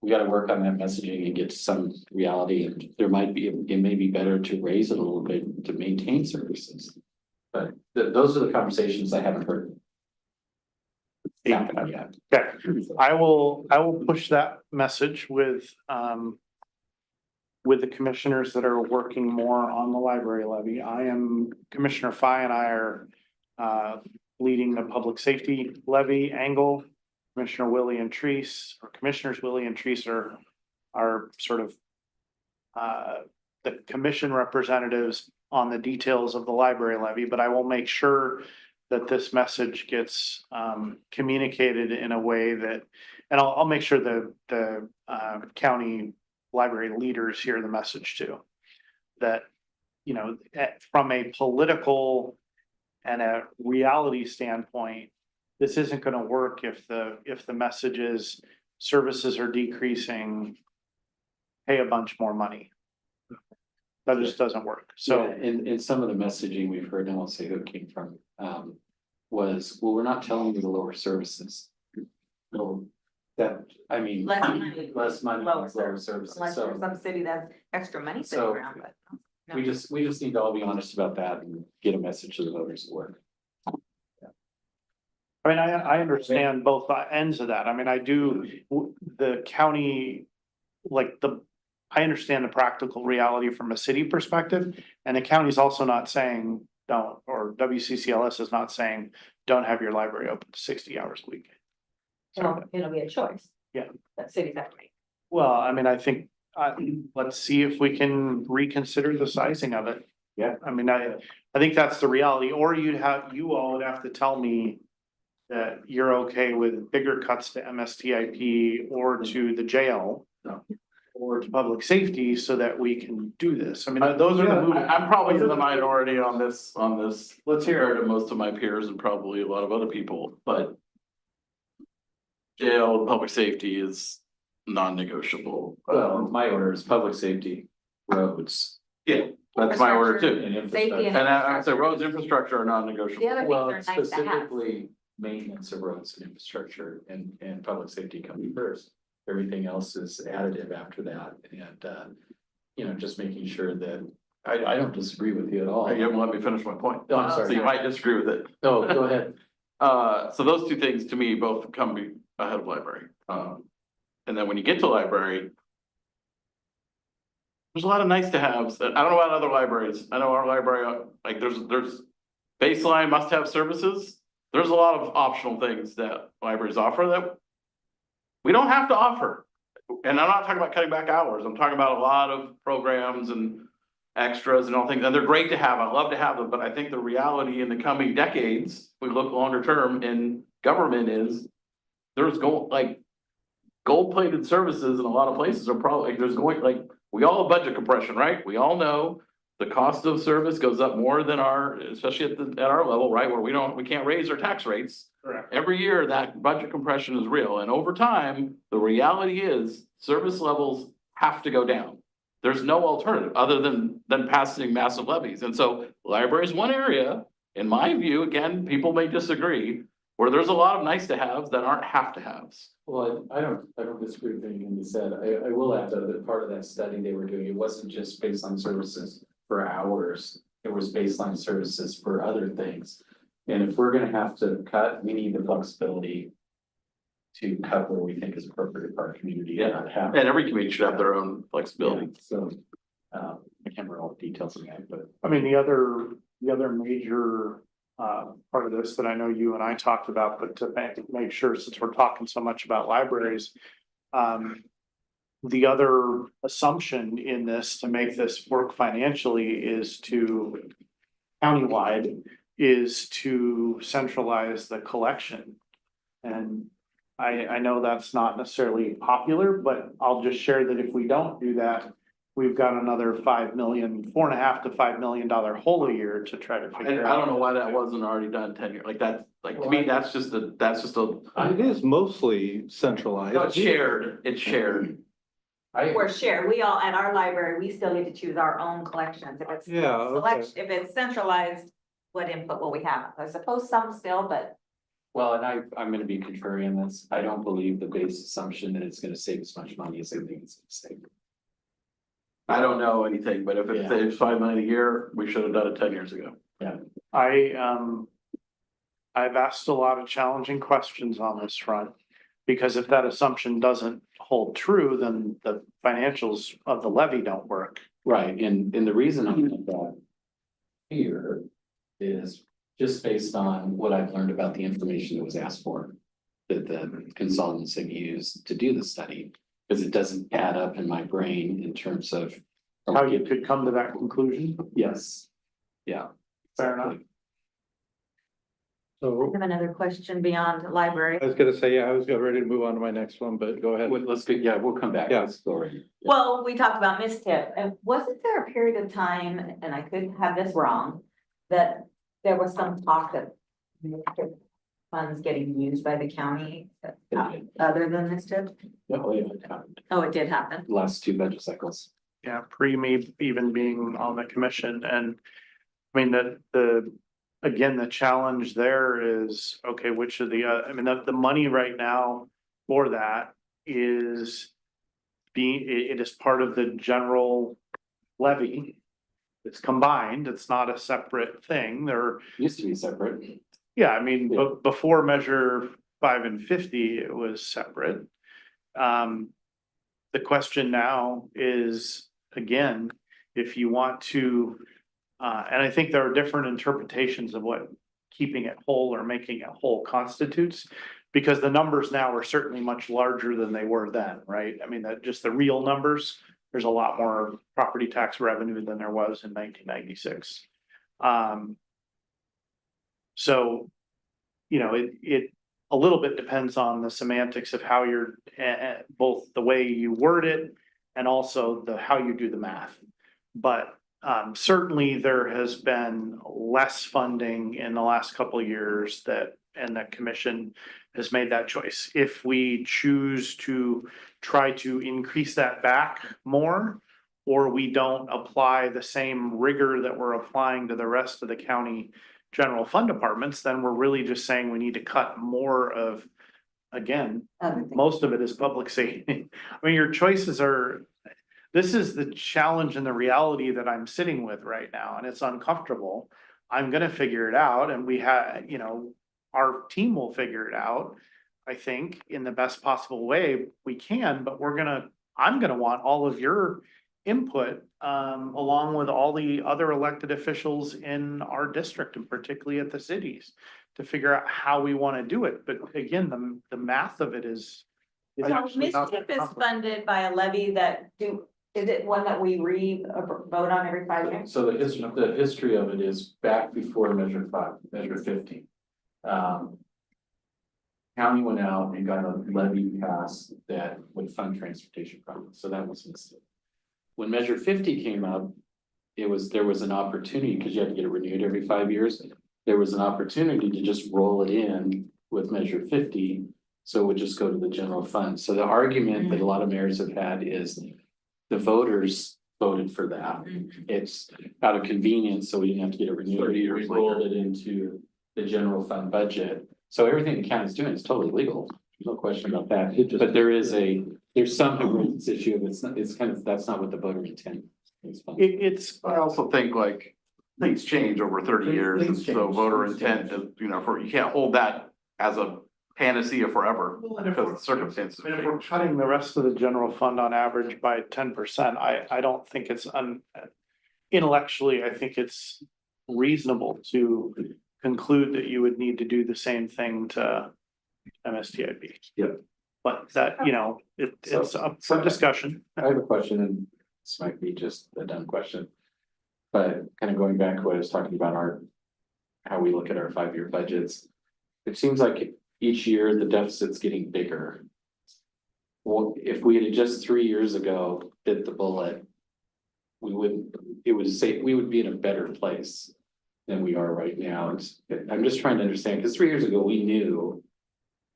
we gotta work on that messaging and get to some reality, and there might be, it may be better to raise it a little bit to maintain services. But those are the conversations I haven't heard. Happening yet. Okay, I will push that message with the commissioners that are working more on the library levy. Commissioner Fye and I are leading the public safety levy angle. Commissioner Willie and Treese, or Commissioners Willie and Treese are sort of the commission representatives on the details of the library levy, but I will make sure that this message gets communicated in a way that, and I'll make sure the county library leaders hear the message too. That, you know, from a political and a reality standpoint, this isn't gonna work if the message is services are decreasing, pay a bunch more money. That just doesn't work. So, In some of the messaging we've heard, and I won't say who it came from, was, well, we're not telling you to lower services. No, that, I mean. Less money. Less money, Lower lower services, unless there's so some city that's extra money sitting So, around, but. no. we just need to all be honest about that and get a message to the voters at work. I mean, I understand both ends of that. I mean, I do, the county, I understand the practical reality from a city perspective, and the county's also not saying don't, or WCCLS is not saying don't have your library open 60 hours a week. Well, it'll be a choice. Yeah. That cities have to make. Well, I mean, I think, let's see if we can reconsider the sizing of it. Yeah. I mean, I think that's the reality, or you all would have to tell me that you're okay with bigger cuts to MSTIP or to the jail. No. Or to public safety so that we can do this. I mean, those are the moving. I'm probably in the minority on this. Let's hear Compared to most of my peers and probably a lot of other people, but. Jail, public safety is non-negotiable. Well, my order is public safety, roads. Yeah, that's my order too. And Safety infrastructure. And I say roads infrastructure are non-negotiable. The other things Well, are nice to have. specifically, maintenance of roads and infrastructure and public safety coming first. Everything else is additive after that, and you know, just making sure that, I don't disagree with you at all. You haven't let me finish my point. Oh, I'm So sorry. you might disagree with it. Oh, go ahead. So those two things to me both come ahead of library. And then when you get to library. There's a lot of nice to haves that, I don't know about other libraries. I know our library, like there's baseline must have services. There's a lot of optional things that libraries offer that. We don't have to offer. And I'm not talking about cutting back hours. I'm talking about a lot of programs and extras and all things, and they're great to have. I love to have them, but I think the reality in the coming decades, if we look longer term in government is there's gold-plated services in a lot of places are probably, we all have budget compression, right? We all know the cost of service goes up more than especially at our level, right? Where we can't raise our tax rates. Correct. Every year that budget compression is real, and over time, the reality is service levels have to go down. There's no alternative other than passing massive levies. And so library is one area, in my view, again, people may disagree, where there's a lot of nice to haves that aren't have to haves. Well, I don't disagree with anything you said. I will add though that part of that study they were doing, it wasn't just baseline services for hours. It was baseline services for other things. And if we're gonna have to cut, we need the flexibility to cut where we think is appropriate for our community. Yeah. And every community should have their own flexibility. So, I can't remember all the details of that, but I mean, the other major part of this that I know you and I talked about, but to make sure, since we're talking so much about libraries. The other assumption in this to make this work financially is to countywide is to centralize the collection. And I know that's not necessarily popular, but I'll just share that if we don't do that, we've got another $4.5 to $5 million hole a year to try to And figure I out. don't know why that wasn't already done 10 years, like that, like to me, that's just a. It is mostly centralized. No, it's shared, it's shared. We're shared, we all, at our library, we still get to choose our own collections, if it's Yeah, okay. selection, if it's centralized, what input will we have? I suppose some still, but Well, and I'm gonna be contrarian on this. I don't believe the base assumption that it's gonna save as much money as they think it's gonna save. I don't know anything, but if it Yeah. saves 5 million a year, we should have done it 10 years ago. I've asked a lot of challenging questions on this front. Because if that assumption doesn't hold true, then the financials of the levy don't work. Right, and the reason I think that here is just based on what I've learned about the information that was asked for. That the consultants have used to do the study, because it doesn't add up in my brain in terms of. How you could come to that conclusion, Yes, yeah. fair enough. I So have another question beyond the library. I was gonna say, yeah, I was getting ready to move on to my next one, but go ahead. Let's go, yeah, we'll come back. Yeah. Let's go right. Well, we talked about mistip, and wasn't there a period of time, and I could have this wrong, that there was some talk that mistip funds getting used by the county other than mistip? Oh, yeah, it happened. Oh, it did happen. Last two budget cycles. Yeah, pre me even being on the commission, and I mean, again, the challenge there is, okay, which of the money right now for that is it is part of the general levy. It's combined, it's not a separate thing, Used to be separate. yeah, I mean, Yeah. before measure 5 and 50, it was separate. The question now is, again, if you want to, and I think there are different interpretations of what keeping it whole or making it whole constitutes. Because the numbers now are certainly much larger than they were then, right? I mean, just the real numbers, there's a lot more property tax revenue than there was in 1996. So, you know, it a little bit depends on the semantics of how you're, both the way you word it and also how you do the math. But certainly there has been less funding in the last couple of years and the commission has made that choice. If we choose to try to increase that back more, or we don't apply the same rigor that we're applying to the rest of the county general fund departments, then we're really just saying we need to cut more of, again, most of it is public safety. I mean, your choices are, this is the challenge and the reality that I'm sitting with right now, and it's uncomfortable. I'm gonna figure it out, and our team will figure it out, I think, in the best possible way we can, but I'm gonna want all of your input, along with all the other elected officials in our district, and particularly at the cities, to figure out how we wanna do it. But again, the math of it is. So actually not mistip that is complicated. funded by a levy is it one that we vote on every 5 years? So the history of it is back before measure 5, measure 50. County went out and got a levy passed that would fund transportation projects, so that was mistake. When measure 50 came up, there was an opportunity, because you had to get it renewed every 5 years. There was an opportunity to just roll it in with measure 50, so it would just go to the general fund. So the argument that a lot of mayors have had is the voters voted for that. It's out of convenience, so we didn't have to get it renewed. 30 years We rolled it into the general fund budget. So everything the county's doing is totally legal. There's no question about that. But there's some avoidance issue. That's not what the voter intent is. I also think like things change over 30 years, and so voter intent is, you can't hold that as a panacea forever because the circumstances. And if we're cutting the rest of the general fund on average by 10%, I don't think it's intellectually, I think it's reasonable to conclude that you would need to do the same thing to MSTIP. Yep. But that, you know, it's up for So- discussion. I have a question, and this might be just a dumb question. But kind of going back to what I was talking about, how we look at our 5-year budgets. It seems like each year the deficit's getting bigger. Well, if we had just 3 years ago bit the bullet, we wouldn't, it would say, we would be in a better place than we are right now. I'm just trying to understand, because 3 years ago, we knew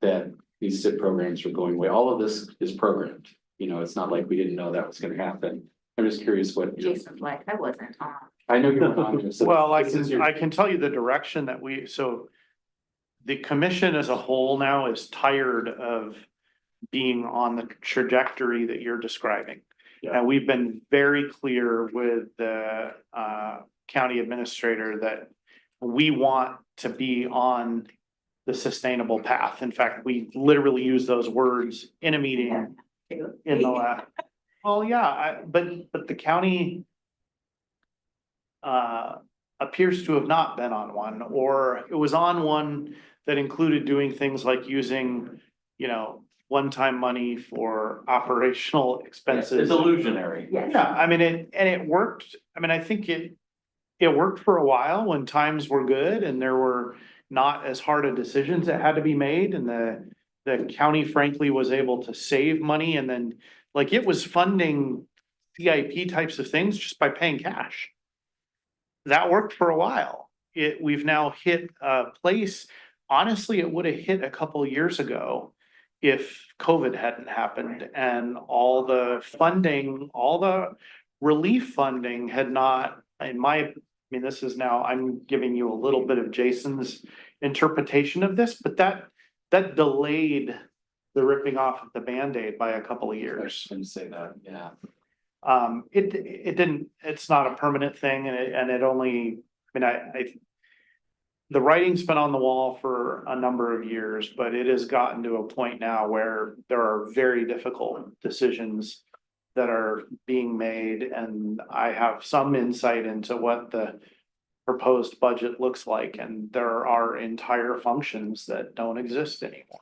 that these SIP programs were going away. All of this is programmed. You know, it's not like we didn't know that was gonna happen. I'm just curious what. Jason's like, I wasn't on. I know you weren't on there. So Well, this is your- I can tell you the direction that so the commission as a whole now is tired of being on the trajectory that you're describing. Yeah. And we've been very clear with the county administrator that we want to be on the sustainable path. In fact, we literally use those words in a meeting in the last. Well, yeah, but the county appears to have not been on one, or it was on one that included doing things like using, you know, one-time money for operational expenses. It's illusionary. Yeah, I mean, it worked. I mean, I think it worked for a while when times were good and there were not as hard of decisions that had to be made, and the county frankly was able to save money, and then like it was funding CIP types of things just by paying cash. That worked for a while. We've now hit a place, honestly, it would have hit a couple of years ago if COVID hadn't happened and all the funding, all the relief funding had not, I mean, this is now, I'm giving you a little bit of Jason's interpretation of this, but that delayed the ripping off of the Band-Aid by a couple of I years. was gonna say that, yeah. It didn't, it's not a permanent thing, and it only, I mean, the writing's been on the wall for a number of years, but it has gotten to a point now where there are very difficult decisions that are being made, and I have some insight into what the proposed budget looks like, and there are entire functions that don't exist anymore.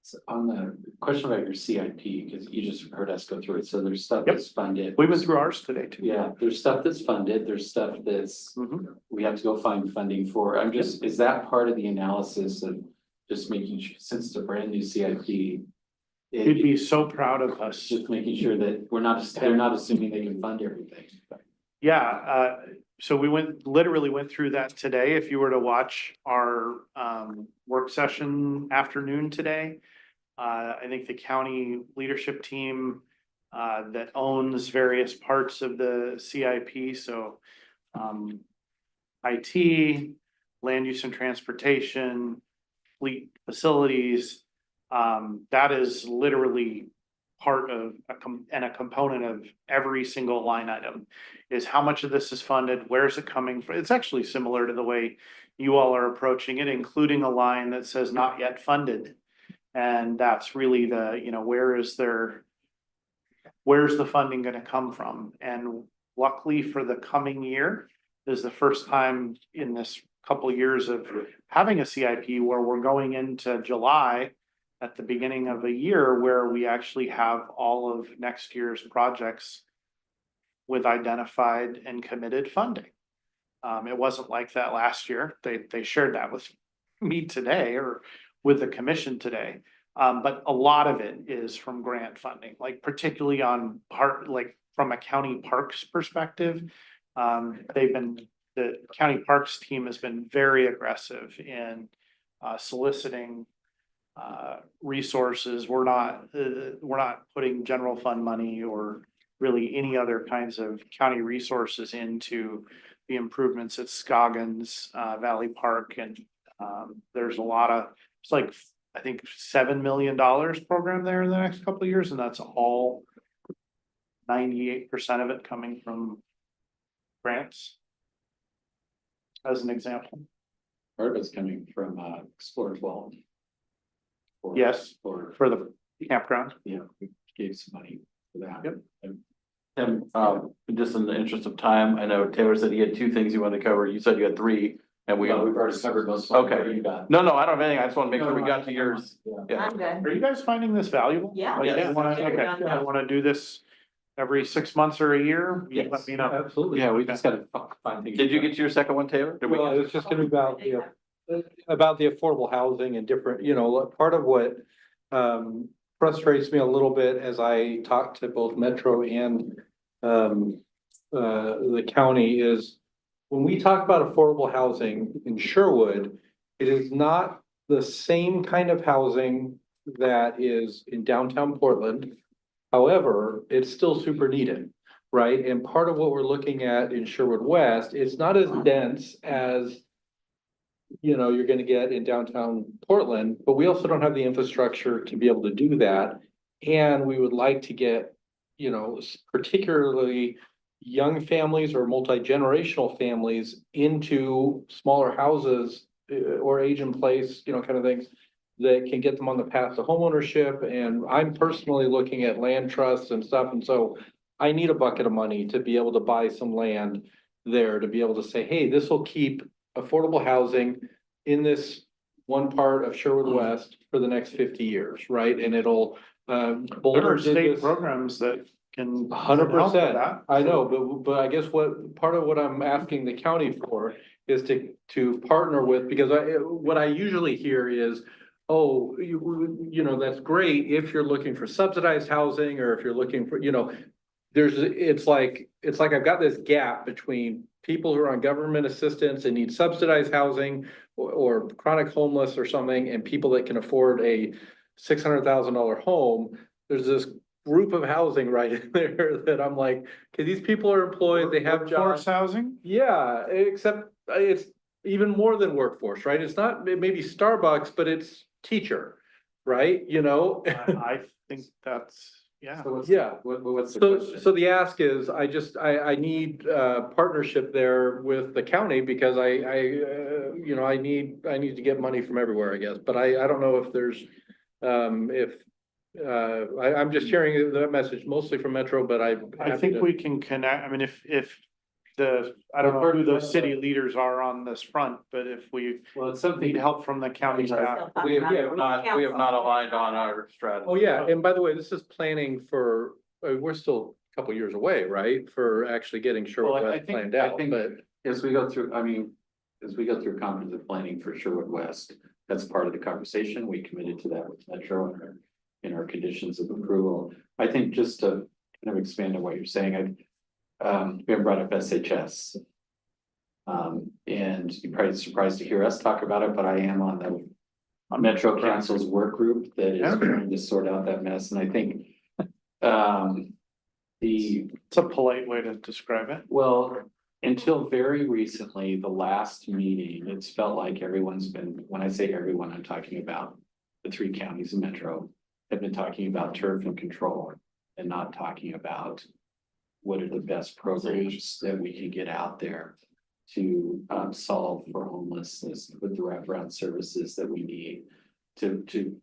So on the question about your CIP, because you just heard us go through it, so there's stuff Yep. that's funded. We went through ours today too. Yeah, there's stuff that's funded, there's stuff that's, Mhm. we have to go find funding for. I'm just, is that part of the analysis of just making sure, since it's a brand new CIP? You'd be so proud of us. Just making sure that they're not assuming they can fund everything. Yeah, so we literally went through that today. If you were to watch our work session afternoon today. I think the county leadership team that owns various parts of the CIP, so IT, land use and transportation, fleet facilities, that is literally part of a component of every single line item is how much of this is funded, where's it coming from? It's actually similar to the way you all are approaching it, including a line that says not yet funded. And that's really the, you know, where's the funding gonna come from? And luckily for the coming year is the first time in this couple of years of having a CIP where we're going into July at the beginning of a year where we actually have all of next year's projects with identified and committed funding. It wasn't like that last year. They shared that with me today or with the commission today. But a lot of it is from grant funding, like particularly on like from a county parks perspective. The county parks team has been very aggressive in soliciting resources. We're not putting general fund money or really any other kinds of county resources into the improvements at Scoggins Valley Park, and there's a lot of, it's like I think $7 million program there in the next couple of years, and that's all 98% of it coming from grants. As an example. Part of it's coming from Explore 12. Yes, For the campground. yeah, we gave some money for that. Yep. Tim, just in the interest of time, I know Taylor said he had 2 things you wanted to cover. You said you had 3. And We've already covered most. of them. Okay. What do you got? No, I don't have anything. I just want to make sure we got to yours. Yeah. I'm good. Are you guys finding this valuable? Yeah. Like, Yes. you wanna, Yeah. okay, Yeah. I wanna do this every 6 months or a year? You Yes. Let me know. Absolutely. Yeah, we just gotta find things. Did you get to your second one, Taylor? Did we? Well, it's just gonna be about the affordable housing and different, part of what frustrates me a little bit as I talk to both Metro and the county is when we talk about affordable housing in Sherwood, it is not the same kind of housing that is in downtown Portland. However, it's still super needed, right? And part of what we're looking at in Sherwood West, it's not as dense as you're gonna get in downtown Portland, but we also don't have the infrastructure to be able to do that. And we would like to get, particularly young families or multi-generational families into smaller houses or age in place, kind of things that can get them on the path to homeownership. And I'm personally looking at land trusts and stuff. And so I need a bucket of money to be able to buy some land there, to be able to say, hey, this will keep affordable housing in this one part of Sherwood West for the next 50 years, right? And it'll, There Boulder are did state this. programs that can. 100%. That. I know, but I guess part of what I'm asking the county for is to partner with, because what I usually hear is, oh, that's great if you're looking for subsidized housing, or if you're looking for, it's like I've got this gap between people who are on government assistance and need subsidized housing or chronic homeless or something, and people that can afford a $600,000 home. There's this group of housing right in there that I'm like, okay, these people are employed, they have Workforce jobs. housing? Yeah, except it's even more than workforce, right? It's not maybe Starbucks, but it's teacher, right? I think that's, yeah. So what's, Yeah. what's the So, question? so the ask is, I need, partnership there with the county because I need to get money from everywhere, I guess, but I don't know if there's, I'm just hearing the message mostly from Metro, but I think we can connect, I mean, if I don't know who the city leaders are on this front, but if we Well, it's need something. help from the county staff. We have not aligned on our strategy. Oh, yeah, and by the way, this is planning for, we're still a couple years away, right, for actually getting Sherwood Well, I West think, planned I out, think but. as we go through, as we go through comprehensive planning for Sherwood West, that's part of the conversation. We committed to that with Metro in our conditions of approval. I think just to kind of expand on what you're saying, we have brought up SHS. And you're probably surprised to hear us talk about it, but I am on the Metro Council's work group that is trying to sort out that mess. And I think, It's a polite way to describe it. well, until very recently, the last meeting, it's felt like everyone's been, when I say everyone, I'm talking about the 3 counties in Metro, have been talking about turf and control and not talking about what are the best programs that we can get out there to solve for homelessness with the wraparound services that we need to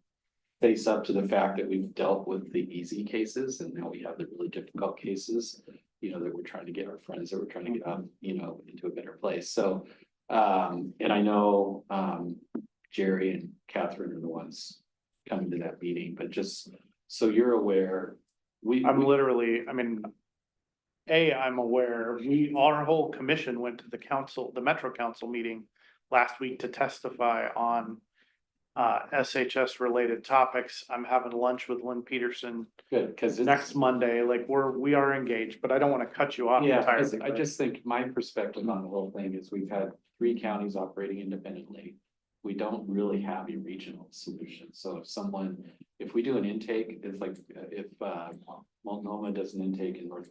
face up to the fact that we've dealt with the easy cases and now we have the really difficult cases, that we're trying to get our friends that we're trying to get out, into a better place. So, and I know Jerry and Catherine are the ones coming to that meeting, but just so you're aware, I'm literally, I mean, I'm aware, our whole commission went to the Metro Council meeting last week to testify on SHS related topics. I'm having lunch with Lynn Peterson good, because next Monday, like we are engaged, but I don't want to cut you off yeah, entirely. I just think my perspective on the whole thing is we've had 3 counties operating independently. We don't really have a regional solution. So if we do an intake, it's like if Multnomah does an intake in North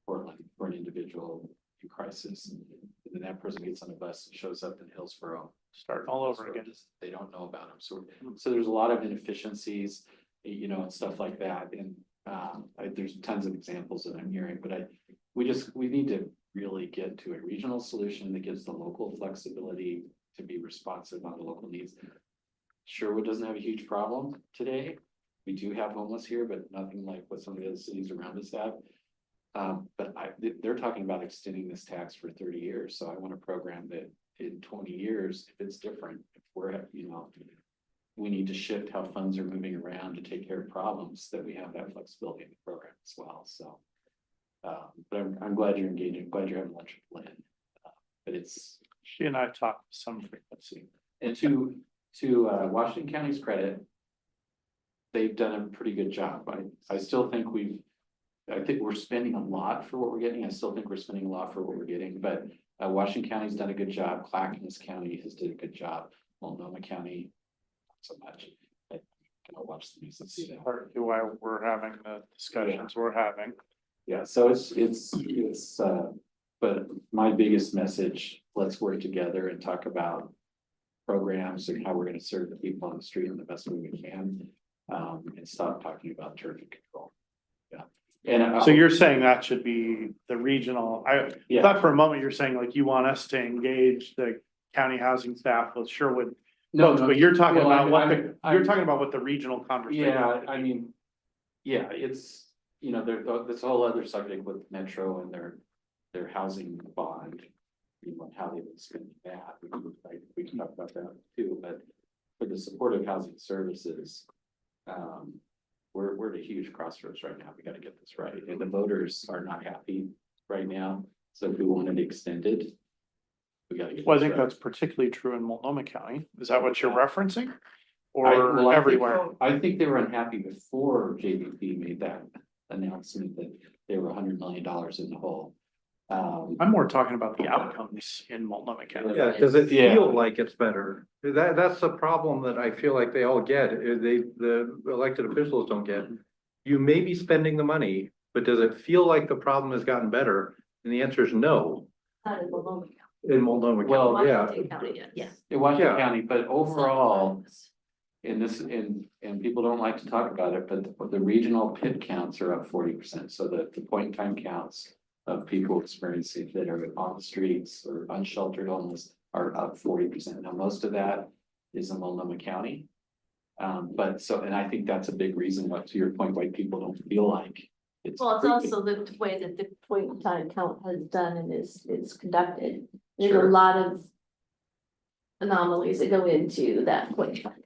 Portland for an individual in crisis, and then that person gets on a bus and shows up in Hillsborough. Start all over again. They don't know about them. So there's a lot of inefficiencies, and stuff like that. And there's tons of examples that I'm hearing, but we need to really get to a regional solution that gives the local flexibility to be responsive on the local needs. Sherwood doesn't have a huge problem today. We do have homeless here, but nothing like what some of the other cities around us have. But they're talking about extending this tax for 30 years, so I want to program that in 20 years, if it's different, if we're, we need to shift how funds are moving around to take care of problems, that we have that flexibility in the program as well, so. But I'm glad you're engaging, I'm glad you're having lunch with Lynn. But it's, She and I talked with some frequency. and to Washington County's credit, they've done a pretty good job. I still think I think we're spending a lot for what we're getting. I still think we're spending a lot for what we're getting, but Washington County's done a good job. Clackamas County has did a good job. Multnomah County, not so much. I'll watch the news and see that. Partly why we're having the discussions we're having. Yeah, so but my biggest message, let's work together and talk about programs and how we're gonna serve the people on the street in the best way we can. And stop talking about traffic control. Yeah. And So you're saying that should be the regional, I yeah, thought for a moment you're saying like you want us to engage the county housing staff with Sherwood. no, folks, But you're talking well, about what I'm- you're talking about what the regional conversation. yeah, I mean, yeah, it's, there's a whole other subject with Metro and their housing bond. How they've been spending that, we can talk about that too, but for the supportive housing services. We're at a huge crossroads right now, we gotta get this right, and the voters are not happy right now, so if we want it extended. We gotta get. Well, I this think right. that's particularly true in Multnomah County. Is that what you're referencing? Well, I Or think- everywhere? I think they were unhappy before JVP made that announcement that they were $100 million in the hole. I'm more talking about the outcomes in Multnomah County. Yeah, does it Yeah. feel like it's better? That's the problem that I feel like they all get, the elected officials don't get. You may be spending the money, but does it feel like the problem has gotten better? And the answer is no, Not in Multnomah in Multnomah Well, County, yeah. County. County, yeah. In Washington Yeah. County, but overall, in this, and people don't like to talk about it, but the regional PIT counts are up 40%. So the point in time counts of people experiencing that are on the streets or unsheltered homeless are up 40%. Now, most of that is in Multnomah County. But so, and I think that's a big reason why, to your point, why people don't feel like it's. Well, it's improving. also the way that the point in time count has done and is conducted. There's a Sure. lot of anomalies that go into that point in time count.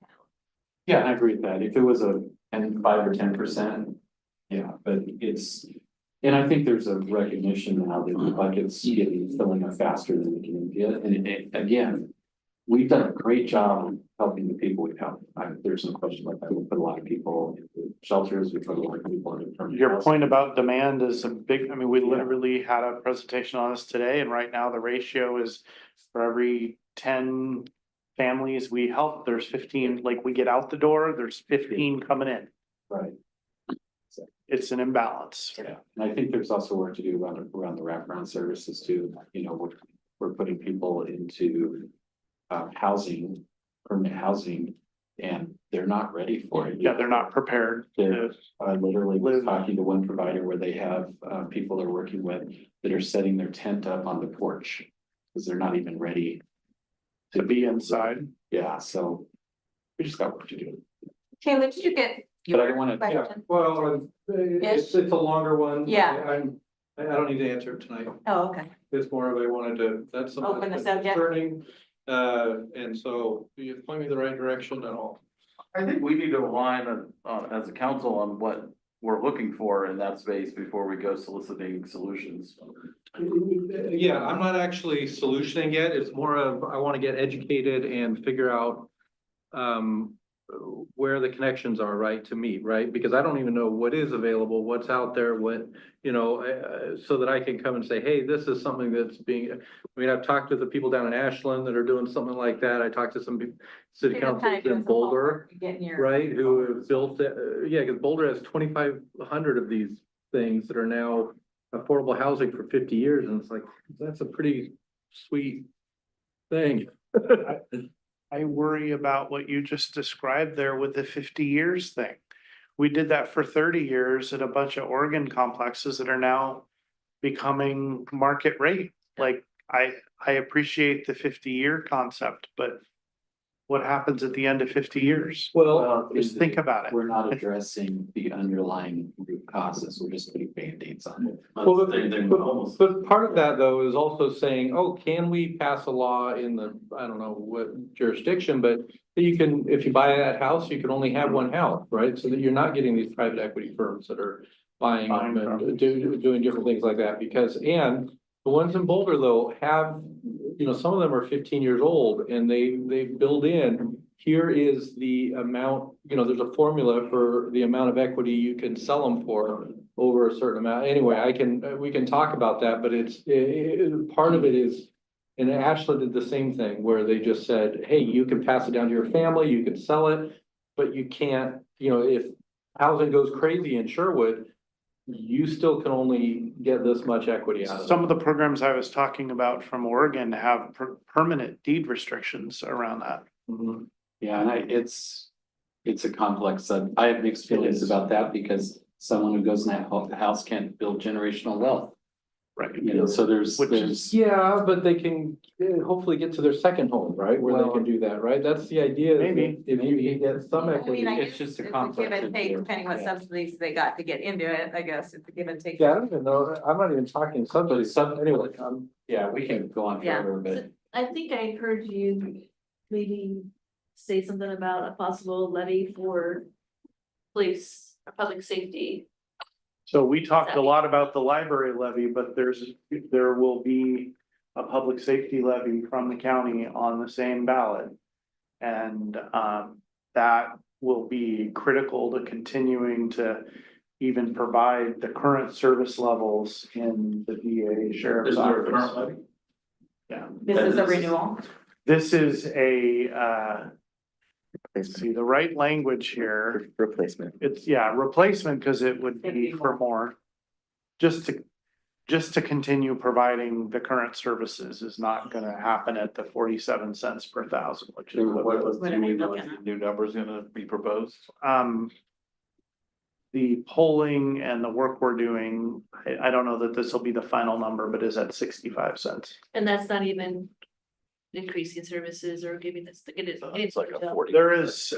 Yeah, I agree with that. If it was 5 or 10%, yeah, but it's, and I think there's a recognition now that the bucket's filling up faster than we can get. And again, we've done a great job of helping the people we've helped. There's no question about that. We put a lot of people in shelters, we put a lot of people in permanent Your housing. point about demand is a big, I mean, we literally had a presentation on this today, and right now the ratio is for every 10 families we help, there's 15, like we get out the door, there's 15 coming in. Right. It's an imbalance. Yeah, and I think there's also work to do around the wraparound services too. We're putting people into housing, permanent housing, and they're not ready for it. Yeah, they're not prepared. They're, I literally was live. talking to one provider where they have people they're working with that are setting their tent up on the porch because they're not even ready To be inside. Yeah, so we just got work to do. Taylor, did you get? But I don't wanna- Yeah, Question? well, it's a longer one. Yeah. I don't need to answer it tonight. Oh, okay. It's more of I wanted to, that's something Open the that's subject. concerning. And so you point me the right direction and all. I think we need to align as a council on what we're looking for in that space before we go soliciting solutions. Yeah, I'm not actually solutioning yet. It's more of, I want to get educated and figure out where the connections are, right, to meet, right? Because I don't even know what is available, what's out there, so that I can come and say, hey, this is something that's being, I mean, I've talked to the people down in Ashland that are doing something like that. I talked to some city You're just kinda councils doing in some homework, Boulder. Getting your. Right, who have built, yeah, because Boulder has 2,500 of these things that are now affordable housing for 50 years, and it's like, that's a pretty sweet thing. I worry about what you just described there with the 50 years thing. We did that for 30 years at a bunch of Oregon complexes that are now becoming market rate. Like I appreciate the 50-year concept, but what happens at the end of 50 years? Well, Just think about it. We're not addressing the underlying root causes, we're just putting Band-Aids on it. well, Same thing with homeless. but part of that though is also saying, oh, can we pass a law in the, I don't know what jurisdiction, but you can, if you buy that house, you can only have one house, right? So that you're not getting these private equity firms that are buying them and doing different things like that, because, and the ones in Boulder though have, you know, some of them are 15 years old and they build in, here is the amount, you know, there's a formula for the amount of equity you can sell them for over a certain amount. Anyway, we can talk about that, but it's, part of it is, and Ashland did the same thing where they just said, hey, you can pass it down to your family, you can sell it, but you can't, you know, if housing goes crazy in Sherwood, you still can only get this much equity out of it. Some of the programs I was talking about from Oregon have permanent deed restrictions around that. Mhm. Yeah, and it's a complex, I have mixed feelings about that because someone who goes in that house can't build generational wealth. Right. You know, so there's, Which is- Yeah, but they can hopefully get to their second home, right, where they Well, can do that, right? That's the idea. is that maybe. If you can get some I equity. mean, I It's guess just a it's complex give and take, issue. depending what Yeah. subsidies they got to get into it, I guess, it's a give and take. Yeah, I don't even know, I'm not even talking subsidies, anyway, Yeah, we can go on Yeah. forever, but I think I heard you maybe say something about a possible levy for police or public safety. So we talked a lot about the library levy, but there will be a public safety levy from the county on the same ballot. And that will be critical to continuing to even provide the current service levels in the DA sheriff's Is there a current office. levy? Yeah, This is a renewal. this is a, let's Replacement. see, the right language here. Replacement. It's, yeah, replacement, because it would be for more. Just to continue providing the current services is not gonna happen at the 47 cents per thousand, which is What what, was, What do are we we know looking if at? the new number's gonna be proposed? the polling and the work we're doing, I don't know that this will be the final number, but is at 65 cents. And that's not even increasing services or giving us the. It's like a 40. There is,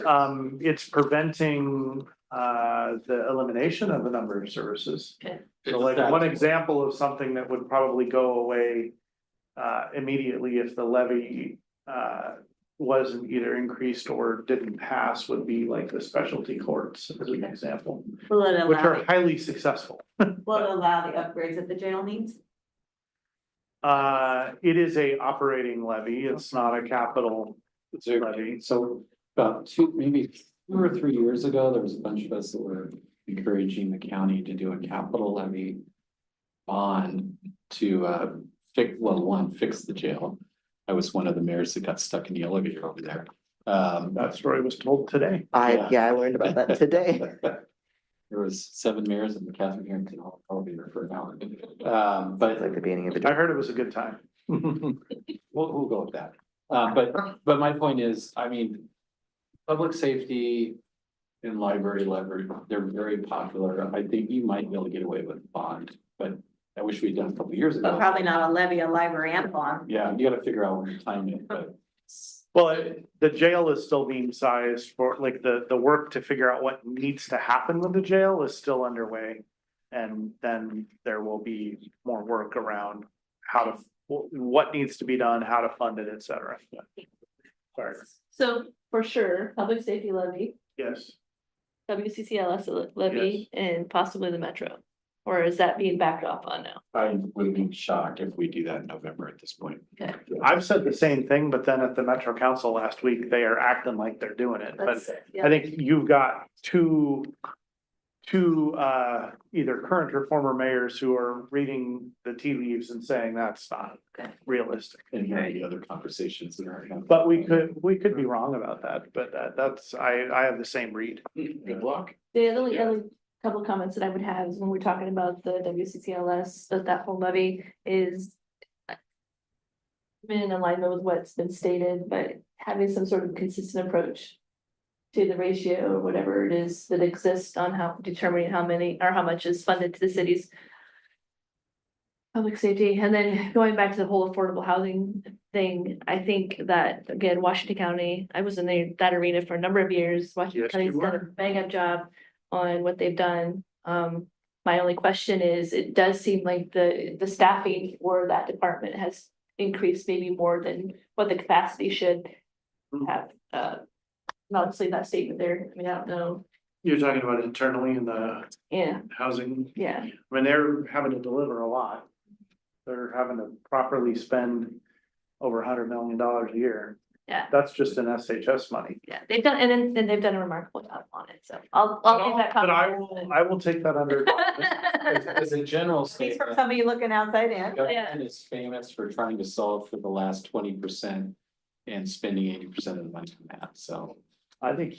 it's preventing, the elimination of a number of services. Okay. So like one example of something that would probably go away immediately if the levy wasn't either increased or didn't pass would be like the specialty courts as an example, Will it which allow, are highly successful. will it allow the upgrades that the jail needs? It is a operating levy. It's not a capital levy. so about maybe 2 or 3 years ago, there was a bunch of us that were encouraging the county to do a capital levy bond to fix the jail. I was one of the mayors that got stuck in the elevator over there. That story was told today. I learned about that today. There was 7 mayors and Catherine Harrington all elevator for an hour. It's But like the beginning of I the. heard it was a good time. we'll go with that. But my point is, I mean, public safety and library leverage, they're very popular. I think you might be able to get away with bond, but I wish we'd done a couple of years But ago. probably not a levy, a library and bond. Yeah, you gotta figure out when to time it, but Well, the jail is still being sized for, like, the work to figure out what needs to happen with the jail is still underway. And then there will be more work around how to, what needs to be done, how to fund it, et cetera. Sorry, So for sure, public safety levy, yes. WCCLS levy, and possibly the metro. Or is that being backed off on now? I would be shocked if we do that in November at this point. Okay. I've said the same thing, but then at the Metro Council last week, they are acting like they're doing it, but That's, I yeah, think you've got two either current or former mayors who are reading the tea leaves and saying that's not Okay. realistic. And hearing the other conversations that are happening. But we could be wrong about that, but that's, I have the same read. Good luck. the only other couple of comments that I would have is when we're talking about the WCCLS, that whole levy is. Been in alignment with what's been stated, but having some sort of consistent approach. To the ratio or whatever it is that exists on how determining how many or how much is funded to the cities. Public safety, and then going back to the whole affordable housing thing, I think that, again, Washington County, I was in that arena for a number of years. Washington Yes, County's you done a were. bang up job on what they've done. My only question is, it does seem like the staffing for that department has increased maybe more than what the capacity should have. Obviously that statement there, I mean, I don't know, You're talking about internally in the yeah, housing, yeah, I mean, they're having to deliver a lot. They're having to properly spend over $100 million a year. yeah. That's just in SHS money. Yeah, they've done, and they've done a remarkable job on it, so I'll leave that. But comment. I will take that under. As a general Speaks from statement, somebody looking outside in. government is famous for trying to solve for the last 20% and spending 80% of the money on that, so. I think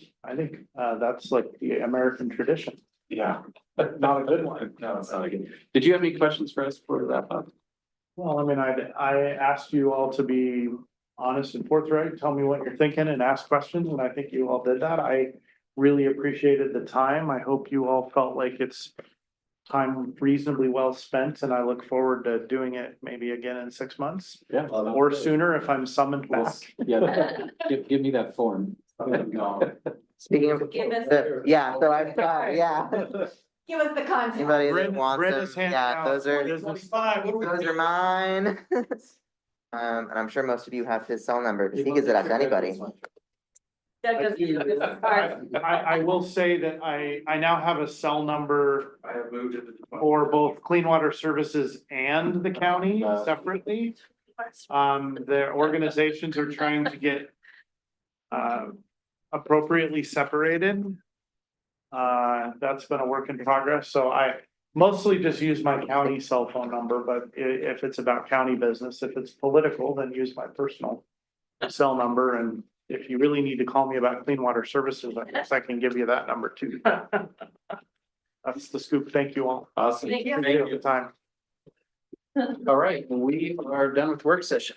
that's like the American tradition. Yeah, but not a good one. No, it's not a good. Did you have any questions for us for that? Well, I mean, I asked you all to be honest and forthright, tell me what you're thinking and ask questions, and I think you all did that. I really appreciated the time. I hope you all felt like it's time reasonably well spent, and I look forward to doing it maybe again in 6 months Yeah. or sooner if I'm summoned back. Yeah, give me that form. Speaking of, Give us- yeah, so I've got, yeah. Give us the content. Anybody that Bryn- wants Bryn's them, handing yeah, out those are, business. What those are mine. And I'm sure most of you have his cell number, because he gives it out to anybody. Doug doesn't use business cards. I will say that I now have a cell number I have moved it. for both Clean Water Services and the county separately. Their organizations are trying to get appropriately separated. That's been a work in progress, so I mostly just use my county cell phone number, but if it's about county business, if it's political, then use my personal cell number, and if you really need to call me about Clean Water Services, I guess I can give you that number too. That's the scoop. Thank you all. Awesome. Thank you. Thank you for the time. All right, we are done with work session.